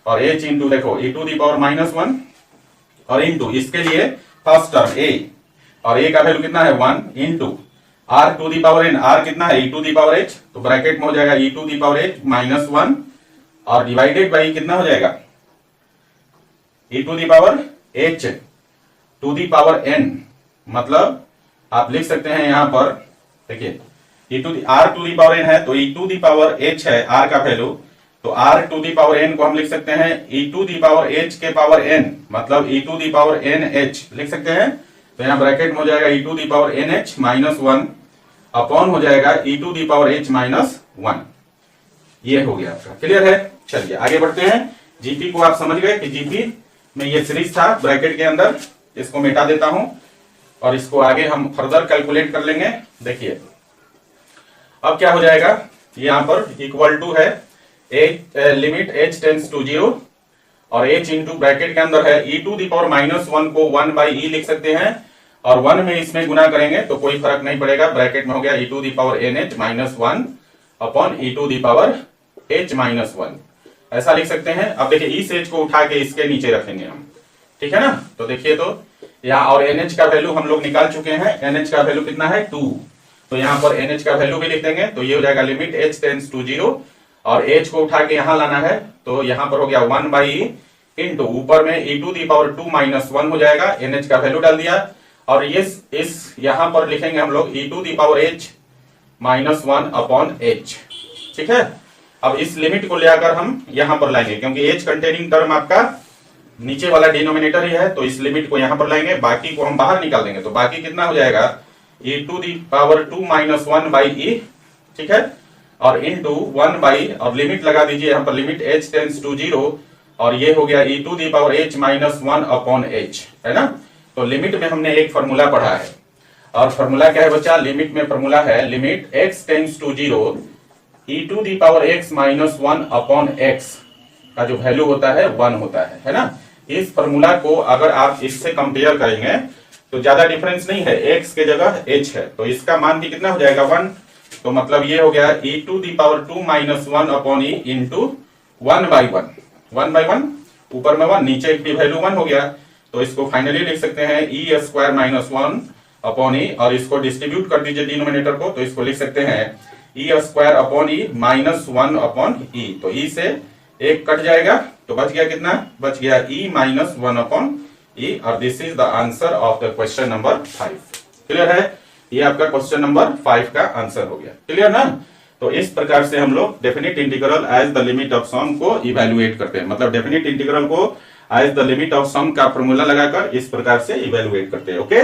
और h इंटू देखो e to the power minus 1 और इंटू इसके लिए फर्स्ट टर्म a, और a का वैल्यू कितना है 1 into r to the power n, r कितना है e to the power h, तो ब्रैकेट में हो जाएगा e to the power h minus 1 और डिवाइडेड बाई कितना हो जाएगा e to the power h to the power n। मतलब आप लिख सकते हैं यहां पर, देखिए e to the r to the power n है तो e to the power h है r का वैल्यू, तो r to the power n को हम लिख सकते हैं e to the power h के पावर n, मतलब e to the power n h लिख सकते हैं। तो यहाँ ब्रैकेट में हो जाएगा e to the power n h minus 1 upon हो जाएगा e to the power h minus 1, ये हो गया आपका। क्लियर है? चलिए आगे बढ़ते हैं। जीपी को आप समझ गए कि जीपी में ये सीरीज था ब्रैकेट के अंदर, इसको मिटा देता हूं और इसको आगे हम फर्दर कैलकुलेट कर लेंगे। देखिए अब क्या हो जाएगा, यहां पर इक्वल टू है लिमिट h टेंड्स टू 0 और h इंटू ब्रैकेट के अंदर है e to the power minus 1 को 1 बाई e लिख सकते हैं, और 1 में इसमें गुना करेंगे तो कोई फर्क नहीं पड़ेगा, ब्रैकेट में हो गया e to the power nh minus 1 upon e to the power h minus 1, ऐसा लिख सकते हैं। अब देखिए इस h को उठा के इसके नीचे रखेंगे हम, ठीक है ना। तो देखिए तो यहाँ और NH का वैल्यू हम लोग निकाल चुके हैं, NH का वैल्यू कितना है 2, तो यहाँ पर NH का वैल्यू भी लिख देंगे। तो ये हो जाएगा लिमिट h टेंड्स टू 0 और h को उठा के यहाँ लाना है, तो यहाँ पर हो गया 1 बाई e इंटू ऊपर में e to the power 2 minus 1 हो जाएगा, NH का वैल्यू डाल दिया, और ये इस यहाँ पर लिखेंगे हम लोग e to the power h minus 1 upon h, ठीक है। अब इस लिमिट को ले आकर हम यहाँ पर लाएंगे, क्योंकि h कंटेनिंग टर्म आपका नीचे वाला डिनोमिनेटर ही है, तो इस लिमिट को यहाँ पर लाएंगे, बाकी को हम बाहर निकाल देंगे। तो बाकी कितना हो जाएगा e to the power 2 minus 1 by e, ठीक है, और इंटू 1 बाई, और लिमिट लगा दीजिए यहाँ पर लिमिट h टेंड्स टू 0 और ये हो गया e to the power h minus 1 upon h, है ना। तो लिमिट में हमने एक फॉर्मूला पढ़ा है, और फॉर्मूला क्या है बच्चा, लिमिट में फॉर्मूला है limit x tends to 0 e to the power x minus 1 upon x का जो वैल्यू होता है 1 होता है ना। इस फॉर्मूला को अगर आप इससे कंपेयर करेंगे तो ज्यादा डिफरेंस नहीं है, x के जगह h है, तो इसका मान भी कितना हो जाएगा 1, तो मतलब ये हो गया e to the power 2 minus 1 upon e into 1 by 1 ऊपर में 1 नीचे की वैल्यू 1 हो गया, तो इसको फाइनली लिख सकते हैं e square minus 1 upon e, और इसको डिस्ट्रीब्यूट कर दीजिए डिनोमिनेटर को, तो इसको लिख सकते हैं e square upon e minus 1 upon e, तो e से एक कट जाएगा तो बच गया कितना, बच गया e माइनस 1 अपॉन e, और this is the answer of the question number 5। Clear है? ये आपका क्वेश्चन नंबर 5 का आंसर हो गया। क्लियर ना? तो इस प्रकार से हम लोग definite integral as the limit of sum को इवेलुएट करते हैं, मतलब डेफिनेट इंटीग्रल को as the limit of sum का फॉर्मूला लगाकर इस प्रकार से इवेलुएट करते हैं। ओके,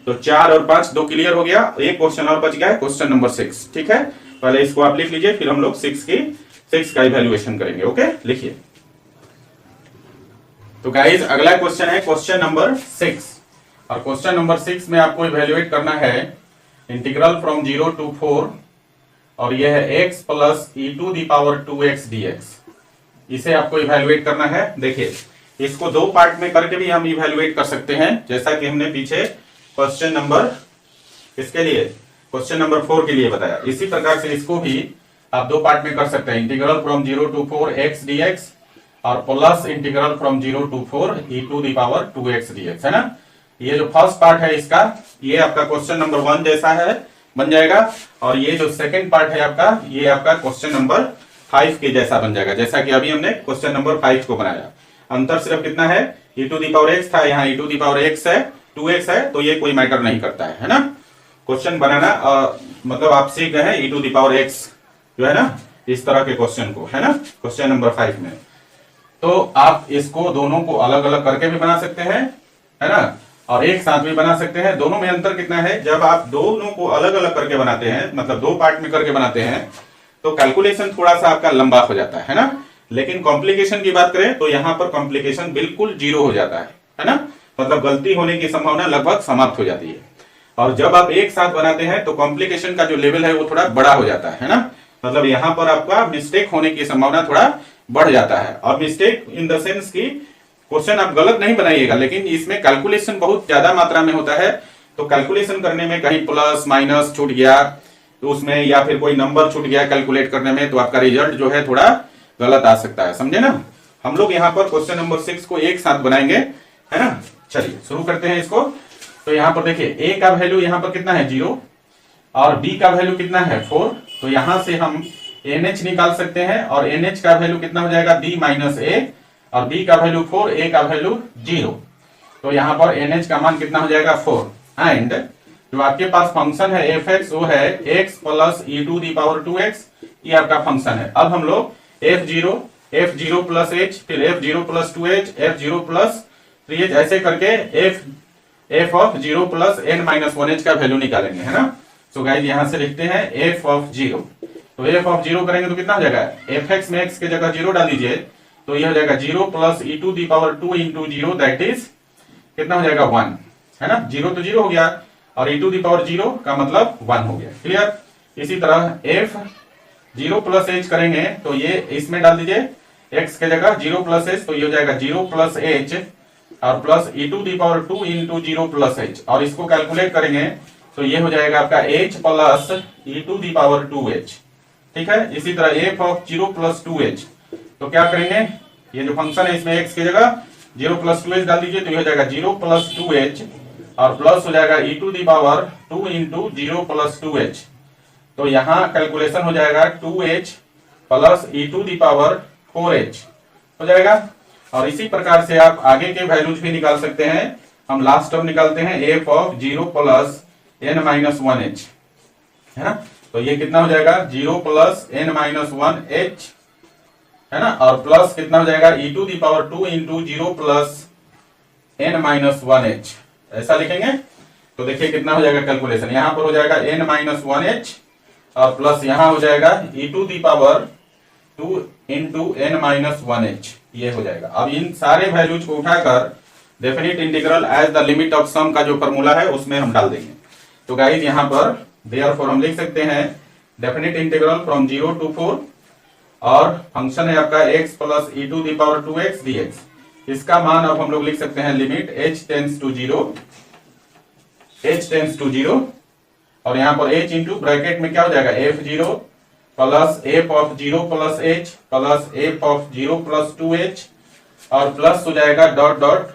तो 4 और 5 दो क्लियर हो गया, एक क्वेश्चन और बच गया है, क्वेश्चन नंबर 6। ठीक है, पहले इसको आप लिख लीजिए, फिर हम लोग 6 का इवेल्युएशन करेंगे। ओके, लिखिए। तो गाइज अगला क्वेश्चन है क्वेश्चन नंबर 6, और क्वेश्चन नंबर 6 में आपको इवेल्युएट करना है इंटीग्रल फ्रॉम 0 to 4, और यह है x plus e to the power 2x dx। इसे आपको इवेल्युएट करना है। देखिए इसको दो पार्ट में करके भी हम इवेल्युएट कर सकते हैं, जैसा कि हमने पीछे क्वेश्चन नंबर इसके लिए क्वेश्चन नंबर 4 के लिए बताया। इसी प्रकार से इसको भी आप दो पार्ट में कर सकते हैं, integral from 0 to 4x dx और plus integral from 0 to 4 e to the power 2x dx, है ना। ये जो फर्स्ट पार्ट है इसका, ये आपका क्वेश्चन नंबर 1 जैसा है, बन जाएगा। और ये जो सेकंड पार्ट है आपका, ये आपका क्वेश्चन नंबर 5 के जैसा बन जाएगा, जैसा कि अभी हमने क्वेश्चन नंबर 5 को बनाया। अंतर सिर्फ कितना है, e to the power x था, यहाँ e to the power x है, 2x है, तो ये कोई मैटर नहीं करता है ना। क्वेश्चन बनाना मतलब आप सीख गए हैं e to the power x जो है ना, इस तरह के क्वेश्चन को, है ना, क्वेश्चन नंबर 5 में। तो आप इसको दोनों को अलग अलग करके भी बना सकते हैं, है ना, और एक साथ भी बना सकते हैं। दोनों में अंतर कितना है, जब आप दोनों को अलग अलग करके बनाते हैं, मतलब 2 पार्ट में करके बनाते हैं, तो कैलकुलेशन थोड़ा सा आपका लंबा हो जाता है ना। लेकिन कॉम्प्लिकेशन की बात करें तो यहाँ पर कॉम्प्लिकेशन बिल्कुल 0 हो जाता है ना, मतलब गलती होने की संभावना लगभग समाप्त हो जाती है। और जब आप एक साथ बनाते हैं तो कॉम्प्लिकेशन का जो लेवल है वो थोड़ा बड़ा हो जाता है ना, मतलब यहाँ पर आपका मिस्टेक होने की संभावना थोड़ा बढ़ जाता है। और मिस्टेक इन द सेंस की क्वेश्चन आप गलत नहीं बनाइएगा, लेकिन इसमें कैलकुलेशन बहुत ज्यादा मात्रा में होता है, तो कैलकुलेशन करने में कहीं प्लस माइनस छूट गया तो उसमें, या फिर कोई नंबर छूट गया कैलकुलेट करने में, तो आपका रिजल्ट जो है थोड़ा गलत आ सकता है, समझे ना। हम लोग यहाँ पर क्वेश्चन नंबर 6 को एक साथ बनाएंगे, है ना। चलिए शुरू करते हैं इसको। तो यहाँ पर देखिए a का वैल्यू यहाँ पर कितना है 0 और b का वैल्यू कितना है 4, तो यहां से हम nh निकाल सकते हैं और nh का वैल्यू कितना हो जाएगा b माइनस a, और b का वैल्यू 4, a का वैल्यू 0, तो यहाँ पर nh का मान कितना हो जाएगा 4। एंड जो आपके पास फंक्शन है fx वो है x plus e to the power 2x, ये आपका फंक्शन है। अब हम लोग f0 प्लस h, फिर f0 plus 2h, f0 plus 3h, ऐसे करके f of 0 plus n minus 1h का वैल्यू निकालेंगे, है ना। सो गाइस यहां से लिखते हैं f ऑफ 0, तो f ऑफ 0 करेंगे तो कितना हो जाएगा, fx में x के जगह 0 डाल दीजिए, तो यह हो जाएगा 0 plus e to the power 2 into 0, that is कितना हो जाएगा 1, है ना। 0 तो 0 हो गया और e टू दी पावर 0 का मतलब 1 हो गया, क्लियर। इसी तरह f 0 प्लस h करेंगे तो ये इसमें डाल दीजिए, x के जगह 0 प्लस h, तो ये हो जाएगा 0 प्लस h और plus e to the power 2 into 0 plus h, और इसको कैलकुलेट करेंगे तो ये हो जाएगा आपका h plus e to the power 2h, ठीक है। इसी तरह f ऑफ 0 प्लस 2h, तो क्या करेंगे, ये जो फंक्शन है इसमें x की जगह 0 प्लस 2h डाल दीजिए, तो ये हो जाएगा 0 प्लस 2h और प्लस हो जाएगा e to the power 2 into 0 plus 2h, तो यहाँ कैलकुलेशन हो जाएगा 2h plus e to the power 4h हो जाएगा। और इसी प्रकार से आप आगे के वैल्यूज भी निकाल सकते हैं। हम लास्ट टर्म निकालते हैं f of 0 plus n minus 1h, है ना, तो ये कितना हो जाएगा 0 प्लस n माइनस 1h, है ना, और प्लस कितना हो जाएगा e to the power 2 into 0 plus n minus 1h, ऐसा लिखेंगे। तो देखिए कितना हो जाएगा कैलकुलेशन, यहाँ पर हो जाएगा n माइनस 1h और प्लस यहाँ हो जाएगा e to the power 2 into n minus 1h, ये हो जाएगा। अब इन सारे वैल्यूज को उठाकर definite integral as the limit of sum का जो फॉर्मूला है उसमें हम डाल देंगे। तो गाइस यहाँ पर देयरफॉर हम लिख सकते हैं डेफिनेट इंटीग्रल फ्रॉम 0 टू 4, और फंक्शन है आपका x plus e to the power 2x dx, इसका मान अब हम लोग लिख सकते हैं लिमिट h टेंस टू 0, और यहाँ पर h इंटू ब्रैकेट में क्या हो जाएगा f0 plus f of 0 plus h plus f of 0 plus 2h, और प्लस हो जाएगा dot dot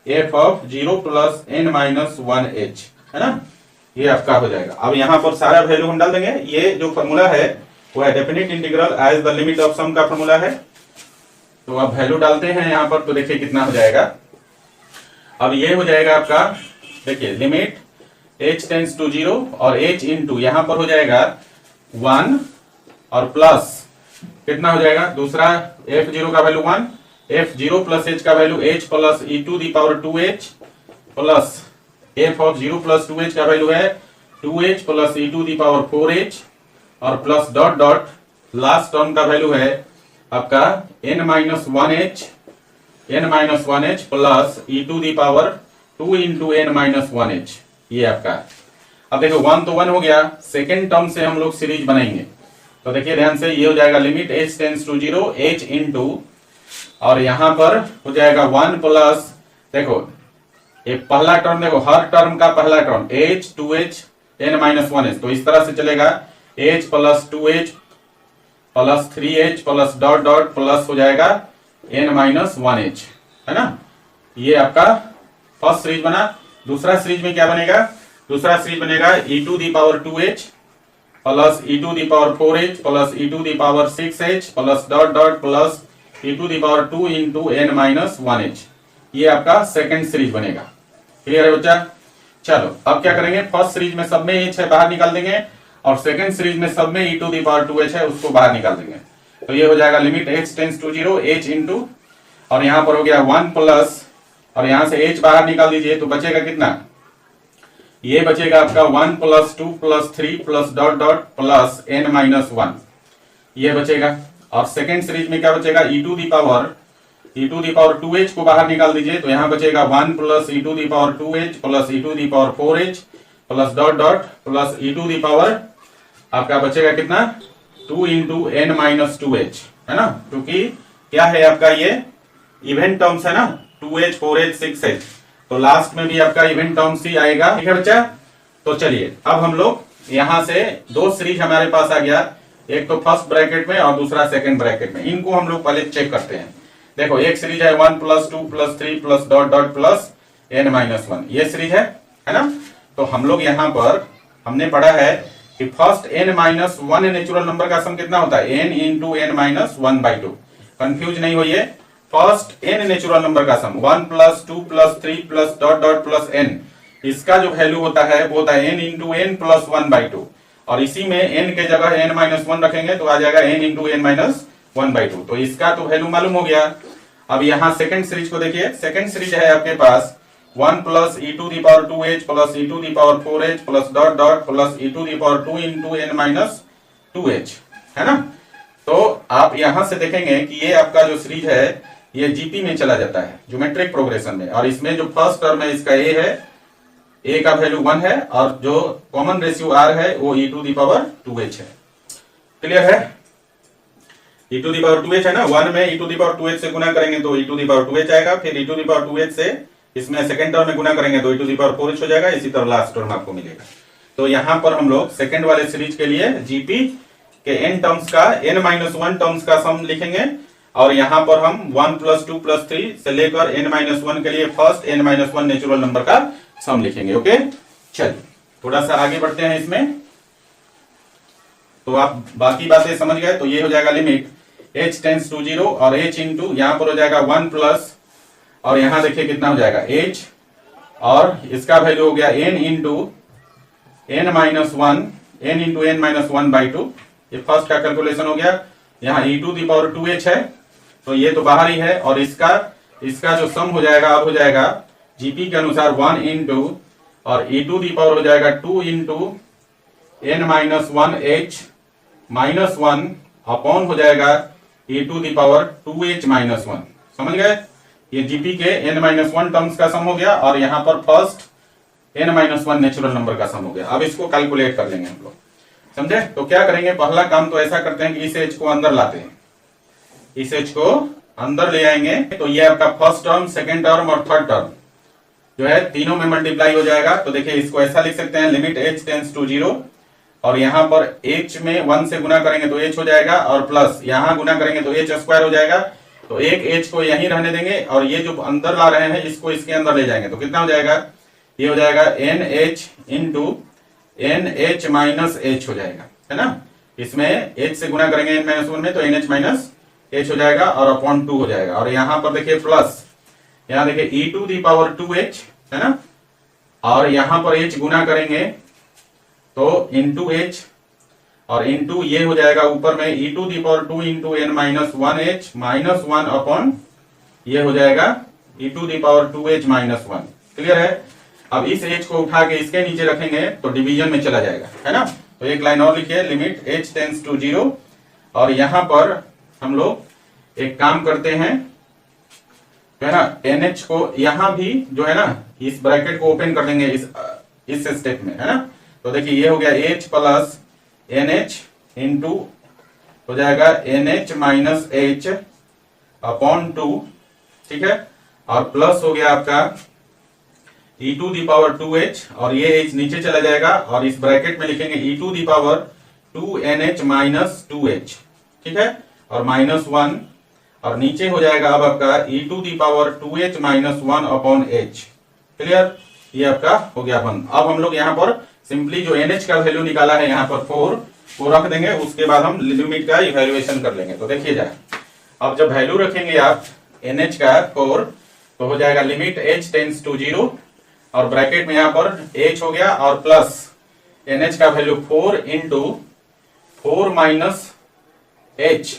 f of 0 plus n minus 1h, है ना, ये आपका हो जाएगा। अब यहाँ पर सारा वैल्यू हम डाल देंगे। ये जो फॉर्मूला है वो है definite integral as the limit of sum का फॉर्मूला है। तो अब वैल्यू डालते हैं यहाँ पर, तो देखिए कितना हो जाएगा। अब ये हो जाएगा आपका, देखिए लिमिट h टेंस टू 0 और h इंटू यहाँ पर हो जाएगा 1 और प्लस कितना हो जाएगा, दूसरा f0 का वैल्यू 1, f0 प्लस h का value h plus e to the power 2h, plus f of 0 plus 2h का वैल्यू है 2h plus e to the power 4h, और plus dot dot last term का value है आपका n minus 1h plus e to the power 2 into n minus 1h, ये आपका। अब देखो 1 तो 1 हो गया, सेकेंड टर्म से हम लोग सीरीज बनाएंगे। तो देखिए ध्यान से, ये हो जाएगा limit h tends to 0 h into, और यहां पर हो जाएगा 1 प्लस, देखो एक पहला टर्म, देखो हर टर्म का पहला term h 2h n minus 1h, तो इस तरह से चलेगा h plus 2h plus 3h plus dot dot plus हो जाएगा n माइनस 1h, है ना। ये आपका फर्स्ट सीरीज बना। दूसरा सीरीज में क्या बनेगा, दूसरा सीरीज बनेगा e to the power 2h plus e to the power 4h plus e to the power 6h plus dot dot plus e to the power 2 into n minus 1h। ये आपका second series बनेगा। Clear है बच्चा? चलो अब क्या करेंगे, first series में सब में h है बाहर निकाल देंगे और सेकंड सीरीज में सब में e to the power 2h है उसको बाहर निकाल देंगे। तो ये हो जाएगा limit h tends to 0 h into, और यहां पर हो गया 1 प्लस, और यहां से h बाहर निकाल दीजिए तो बचेगा कितना, ये बचेगा आपका 1 plus 2 plus 3 plus dot dot plus n minus 1, ये बचेगा। और सेकंड सीरीज में क्या बचेगा, e to the power 2h को बाहर निकाल दीजिए तो यहां बचेगा 1 plus e to the power 2h plus e to the power 4h plus dot dot plus e to the power आपका बचेगा कितना 2 इंटू n माइनस 2h, है ना, क्योंकि क्या है आपका ये इवेंट टर्म्स है ना, 2h 4h 6h, तो लास्ट में भी आपका इवेंट टर्म्स ही आएगा। ठीक है बच्चा? तो चलिए अब हम लोग यहां से दो सीरीज हमारे पास आ गया, एक तो फर्स्ट ब्रैकेट में और दूसरा सेकंड ब्रैकेट में, इनको हम लोग पहले चेक करते हैं। देखो एक सीरीज है 1 plus 2 plus 3 plus dot dot plus n minus 1, ये सीरीज है ना। तो हम लोग यहाँ पर हमने पढ़ा है कि first n minus 1 natural number का सम कितना होता है, n into n minus 1/2। Confuse नहीं होइए, फर्स्ट n नेचुरल नंबर का सम 1 plus 2 plus 3 plus dot dot plus n, इसका जो वैल्यू होता है वो होता है n इंटू n प्लस 1/2, और इसी में n के जगह n माइनस 1 रखेंगे तो आ जाएगा n इंटू n माइनस 1/2, तो इसका तो वैल्यू मालूम हो गया। अब यहाँ सेकंड सीरीज को देखिए, सेकंड सीरीज है आपके पास 1 plus e to the power 2h plus e to the power 4h plus dot dot plus e to the power 2 into n minus 2h, है ना। तो आप यहां से देखेंगे कि ये आपका जो सीरीज है ये जीपी में चला जाता है, ज्योमेट्रिक प्रोग्रेशन में, और इसमें जो फर्स्ट टर्म है इसका a है, a का वैल्यू 1 है, और जो कॉमन रेशियो r है वो e to the power 2h है। क्लियर है? e to the power 2h है ना, 1 में e to the power 2h से गुना करेंगे तो e to the power 2h आएगा, फिर e to the power 2h से इसमें सेकंड टर्म में गुना करेंगे तो e to the power 4h हो जाएगा, इसी तरह लास्ट टर्म आपको मिलेगा। तो यहां पर हम लोग सेकंड वाले सीरीज के लिए जीपी के n टर्म्स का n माइनस 1 टर्म्स का सम लिखेंगे, और यहां पर हम 1 प्लस 2 प्लस 3 से लेकर n माइनस 1 के लिए first n minus 1 natural number का सम लिखेंगे। ओके, चलिए थोड़ा सा आगे बढ़ते हैं इसमें, तो आप बाकी बातें समझ गए। तो ये हो जाएगा लिमिट h टेंड्स टू 0 और h इंटू यहां पर हो जाएगा 1 प्लस, और यहां देखिए कितना हो जाएगा h, और इसका वैल्यू हो गया n into n minus 1, n into n minus 1/2, ये फर्स्ट का कैलकुलेशन हो गया। यहाँ e to the power 2h है तो ये तो बाहर ही है, और इसका जो सम हो जाएगा अब हो जाएगा जीपी के अनुसार 1 इंटू, और e टू दी पावर हो जाएगा 2 into n minus 1h minus 1 upon हो जाएगा e to the power 2h minus 1। समझ गए? ये जीपी के n माइनस 1 टर्म्स का सम हो गया, और यहाँ पर first n minus 1 natural number का सम हो गया। अब इसको कैलकुलेट कर लेंगे हम लोग, समझे? तो क्या करेंगे, पहला काम तो ऐसा करते हैं कि इस h को अंदर लाते हैं, इस h को अंदर ले आएंगे, तो ये आपका फर्स्ट टर्म, सेकंड टर्म और थर्ड टर्म जो है तीनों में मल्टीप्लाई हो जाएगा। तो देखिए इसको ऐसा लिख सकते हैं, लिमिट h टेंड्स टू 0, और यहाँ पर h में 1 से गुना करेंगे तो h हो जाएगा, और प्लस यहाँ गुना करेंगे तो h स्क्वायर हो जाएगा। तो एक h को यहीं रहने देंगे, और ये जो अंदर ला रहे हैं इसको इसके अंदर ले जाएंगे तो कितना हो जाएगा, ये हो जाएगा nh into nh minus h हो जाएगा, है ना। इसमें h से गुना करेंगे n माइनस 1 में तो nh माइनस h हो जाएगा, और अपॉन 2 हो जाएगा। और यहाँ पर देखिए प्लस, यहाँ देखिए e to the power 2h है ना, और यहाँ पर h गुना करेंगे तो इंटू h, और इंटू ये हो जाएगा ऊपर में e to the power 2 into n minus 1h minus 1 upon ये हो जाएगा e to the power 2h minus 1। Clear है? अब इस h को उठा के इसके नीचे रखेंगे तो डिवीजन में चला जाएगा, है ना। तो एक लाइन और लिखिए, लिमिट h टेंड्स टू 0, और यहां पर हम लोग एक काम करते हैं, है ना, nh को यहां भी जो है ना इस ब्रैकेट को ओपन कर देंगे इस स्टेप में, है ना। तो देखिए ये हो गया h प्लस nh इंटू हो जाएगा nh माइनस h अपॉन 2, ठीक है, और प्लस हो गया आपका e to the power 2h, और ये h नीचे चला जाएगा, और इस ब्रैकेट में लिखेंगे e to the power 2nh minus 2h, ठीक है, और माइनस 1, और नीचे हो जाएगा अब आपका e to the power 2h minus 1 upon h। Clear? ये आपका हो गया 1। अब हम लोग यहाँ पर सिंपली जो NH का वैल्यू निकाला है यहाँ पर 4 को रख देंगे, उसके बाद हम लिमिट का इवैल्यूएशन कर लेंगे। तो देखिए जाए, अब जब वैल्यू रखेंगे आप NH का 4 तो हो जाएगा लिमिट h टेंड्स टू 0 और ब्रैकेट में यहाँ पर h हो गया और प्लस NH का value 4 into 4 minus h,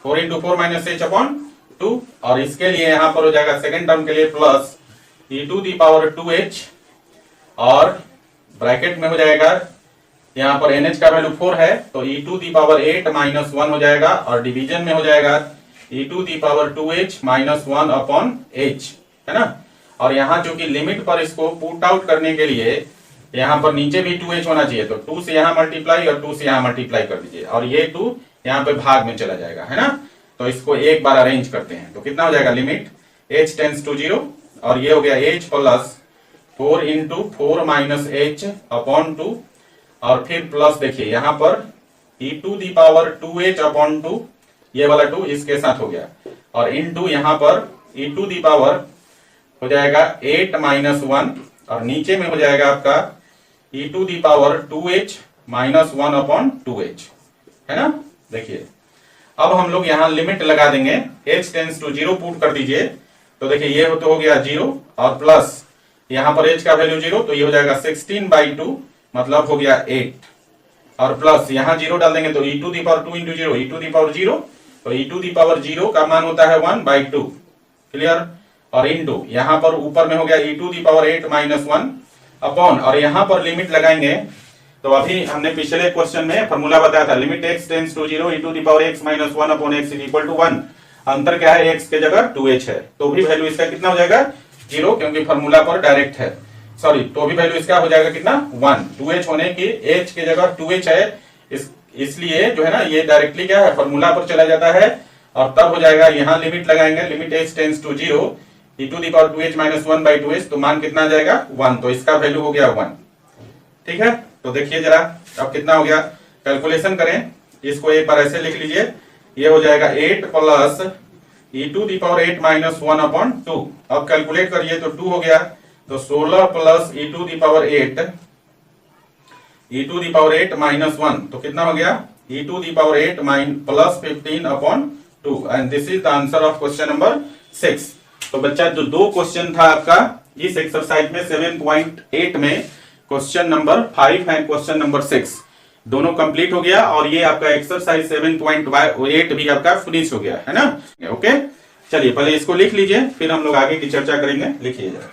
4 into 4 minus h upon 2, और इसके लिए यहाँ पर हो जाएगा सेकेंड टर्म के लिए plus e to the power 2h और ब्रैकेट में हो जाएगा यहाँ पर NH का वैल्यू 4 है तो e to the power 8 minus 1 हो जाएगा और डिवीजन में हो जाएगा e to the power 2h minus 1 upon h, है ना। और यहाँ जो कि लिमिट पर इसको पुट आउट करने के लिए यहाँ पर नीचे भी 2h होना चाहिए, तो 2 से यहाँ मल्टीप्लाई और 2 से यहाँ मल्टीप्लाई कर दीजिए और ये 2 यहाँ पे भाग में चला जाएगा, है ना। तो इसको एक बार अरेंज करते हैं तो कितना हो जाएगा लिमिट h टेंड्स टू 0 और ये हो गया h plus 4 into 4 minus h upon 2 और फिर प्लस देखिए यहाँ पर e to the power 2h upon 2, ये वाला 2 इसके साथ हो गया और इंटू यहाँ पर e टू दी पावर हो जाएगा 8 माइनस 1 और नीचे में हो जाएगा आपका e to the power 2h minus 1 upon 2h, है ना। देखिए अब हम लोग यहाँ लिमिट लगा देंगे, h टेंड्स टू 0 पुट कर दीजिए तो देखिए ये हो गया 0 और प्लस यहाँ पर h का वैल्यू 0 तो ये हो जाएगा 16/2 मतलब हो गया 8 और प्लस यहाँ 0 डाल देंगे तो e to the power 2 into 0 e to the power 0 तो e टू दी पावर 0 का मान होता है 1/2, क्लियर। और इंटू यहाँ पर ऊपर में हो गया e to the power 8 minus 1 upon और यहाँ पर लिमिट लगाएंगे तो अभी हमने पिछले क्वेश्चन में फॉर्मूला बताया था limit x tends to 0 e to the power x minus 1 upon x equal to 1। अंतर क्या है, x के जगह 2h है तो भी वैल्यू इसका कितना हो जाएगा 0 क्योंकि फॉर्मूला पर डायरेक्ट है, सॉरी तो भी वैल्यू इसका हो जाएगा कितना 1। 2h होने की h के जगह 2h है इसलिए जो है ना ये डायरेक्टली क्या है फॉर्मूला पर चला जाता है और तब हो जाएगा यहाँ लिमिट लगाएंगे limit h tends to 0 e to the power 2h minus 1/2h तो मान कितना आ जाएगा 1, तो इसका वैल्यू हो गया 1, ठीक है। तो देखिए जरा अब कितना हो गया, कैलकुलेशन करें, इसको एक बार ऐसे लिख लीजिए, ये हो जाएगा 8 plus e to the power 8 minus 1 upon 2। अब कैलकुलेट करिए तो 2 हो गया तो 16 plus e to the power 8 minus 1 तो कितना हो गया e to the power 8 plus 15 upon 2 and this is the answer of question number 6। तो बच्चा जो दो क्वेश्चन था आपका इस एक्सरसाइज में 7.8 में question number 5 and question number 6 दोनों कंप्लीट हो गया और ये आपका एक्सरसाइज 7.8 भी आपका फिनिश हो गया, है ना। ओके चलिए पहले इसको लिख लीजिए फिर हम लोग आगे की चर्चा करेंगे, लिखिए जरा।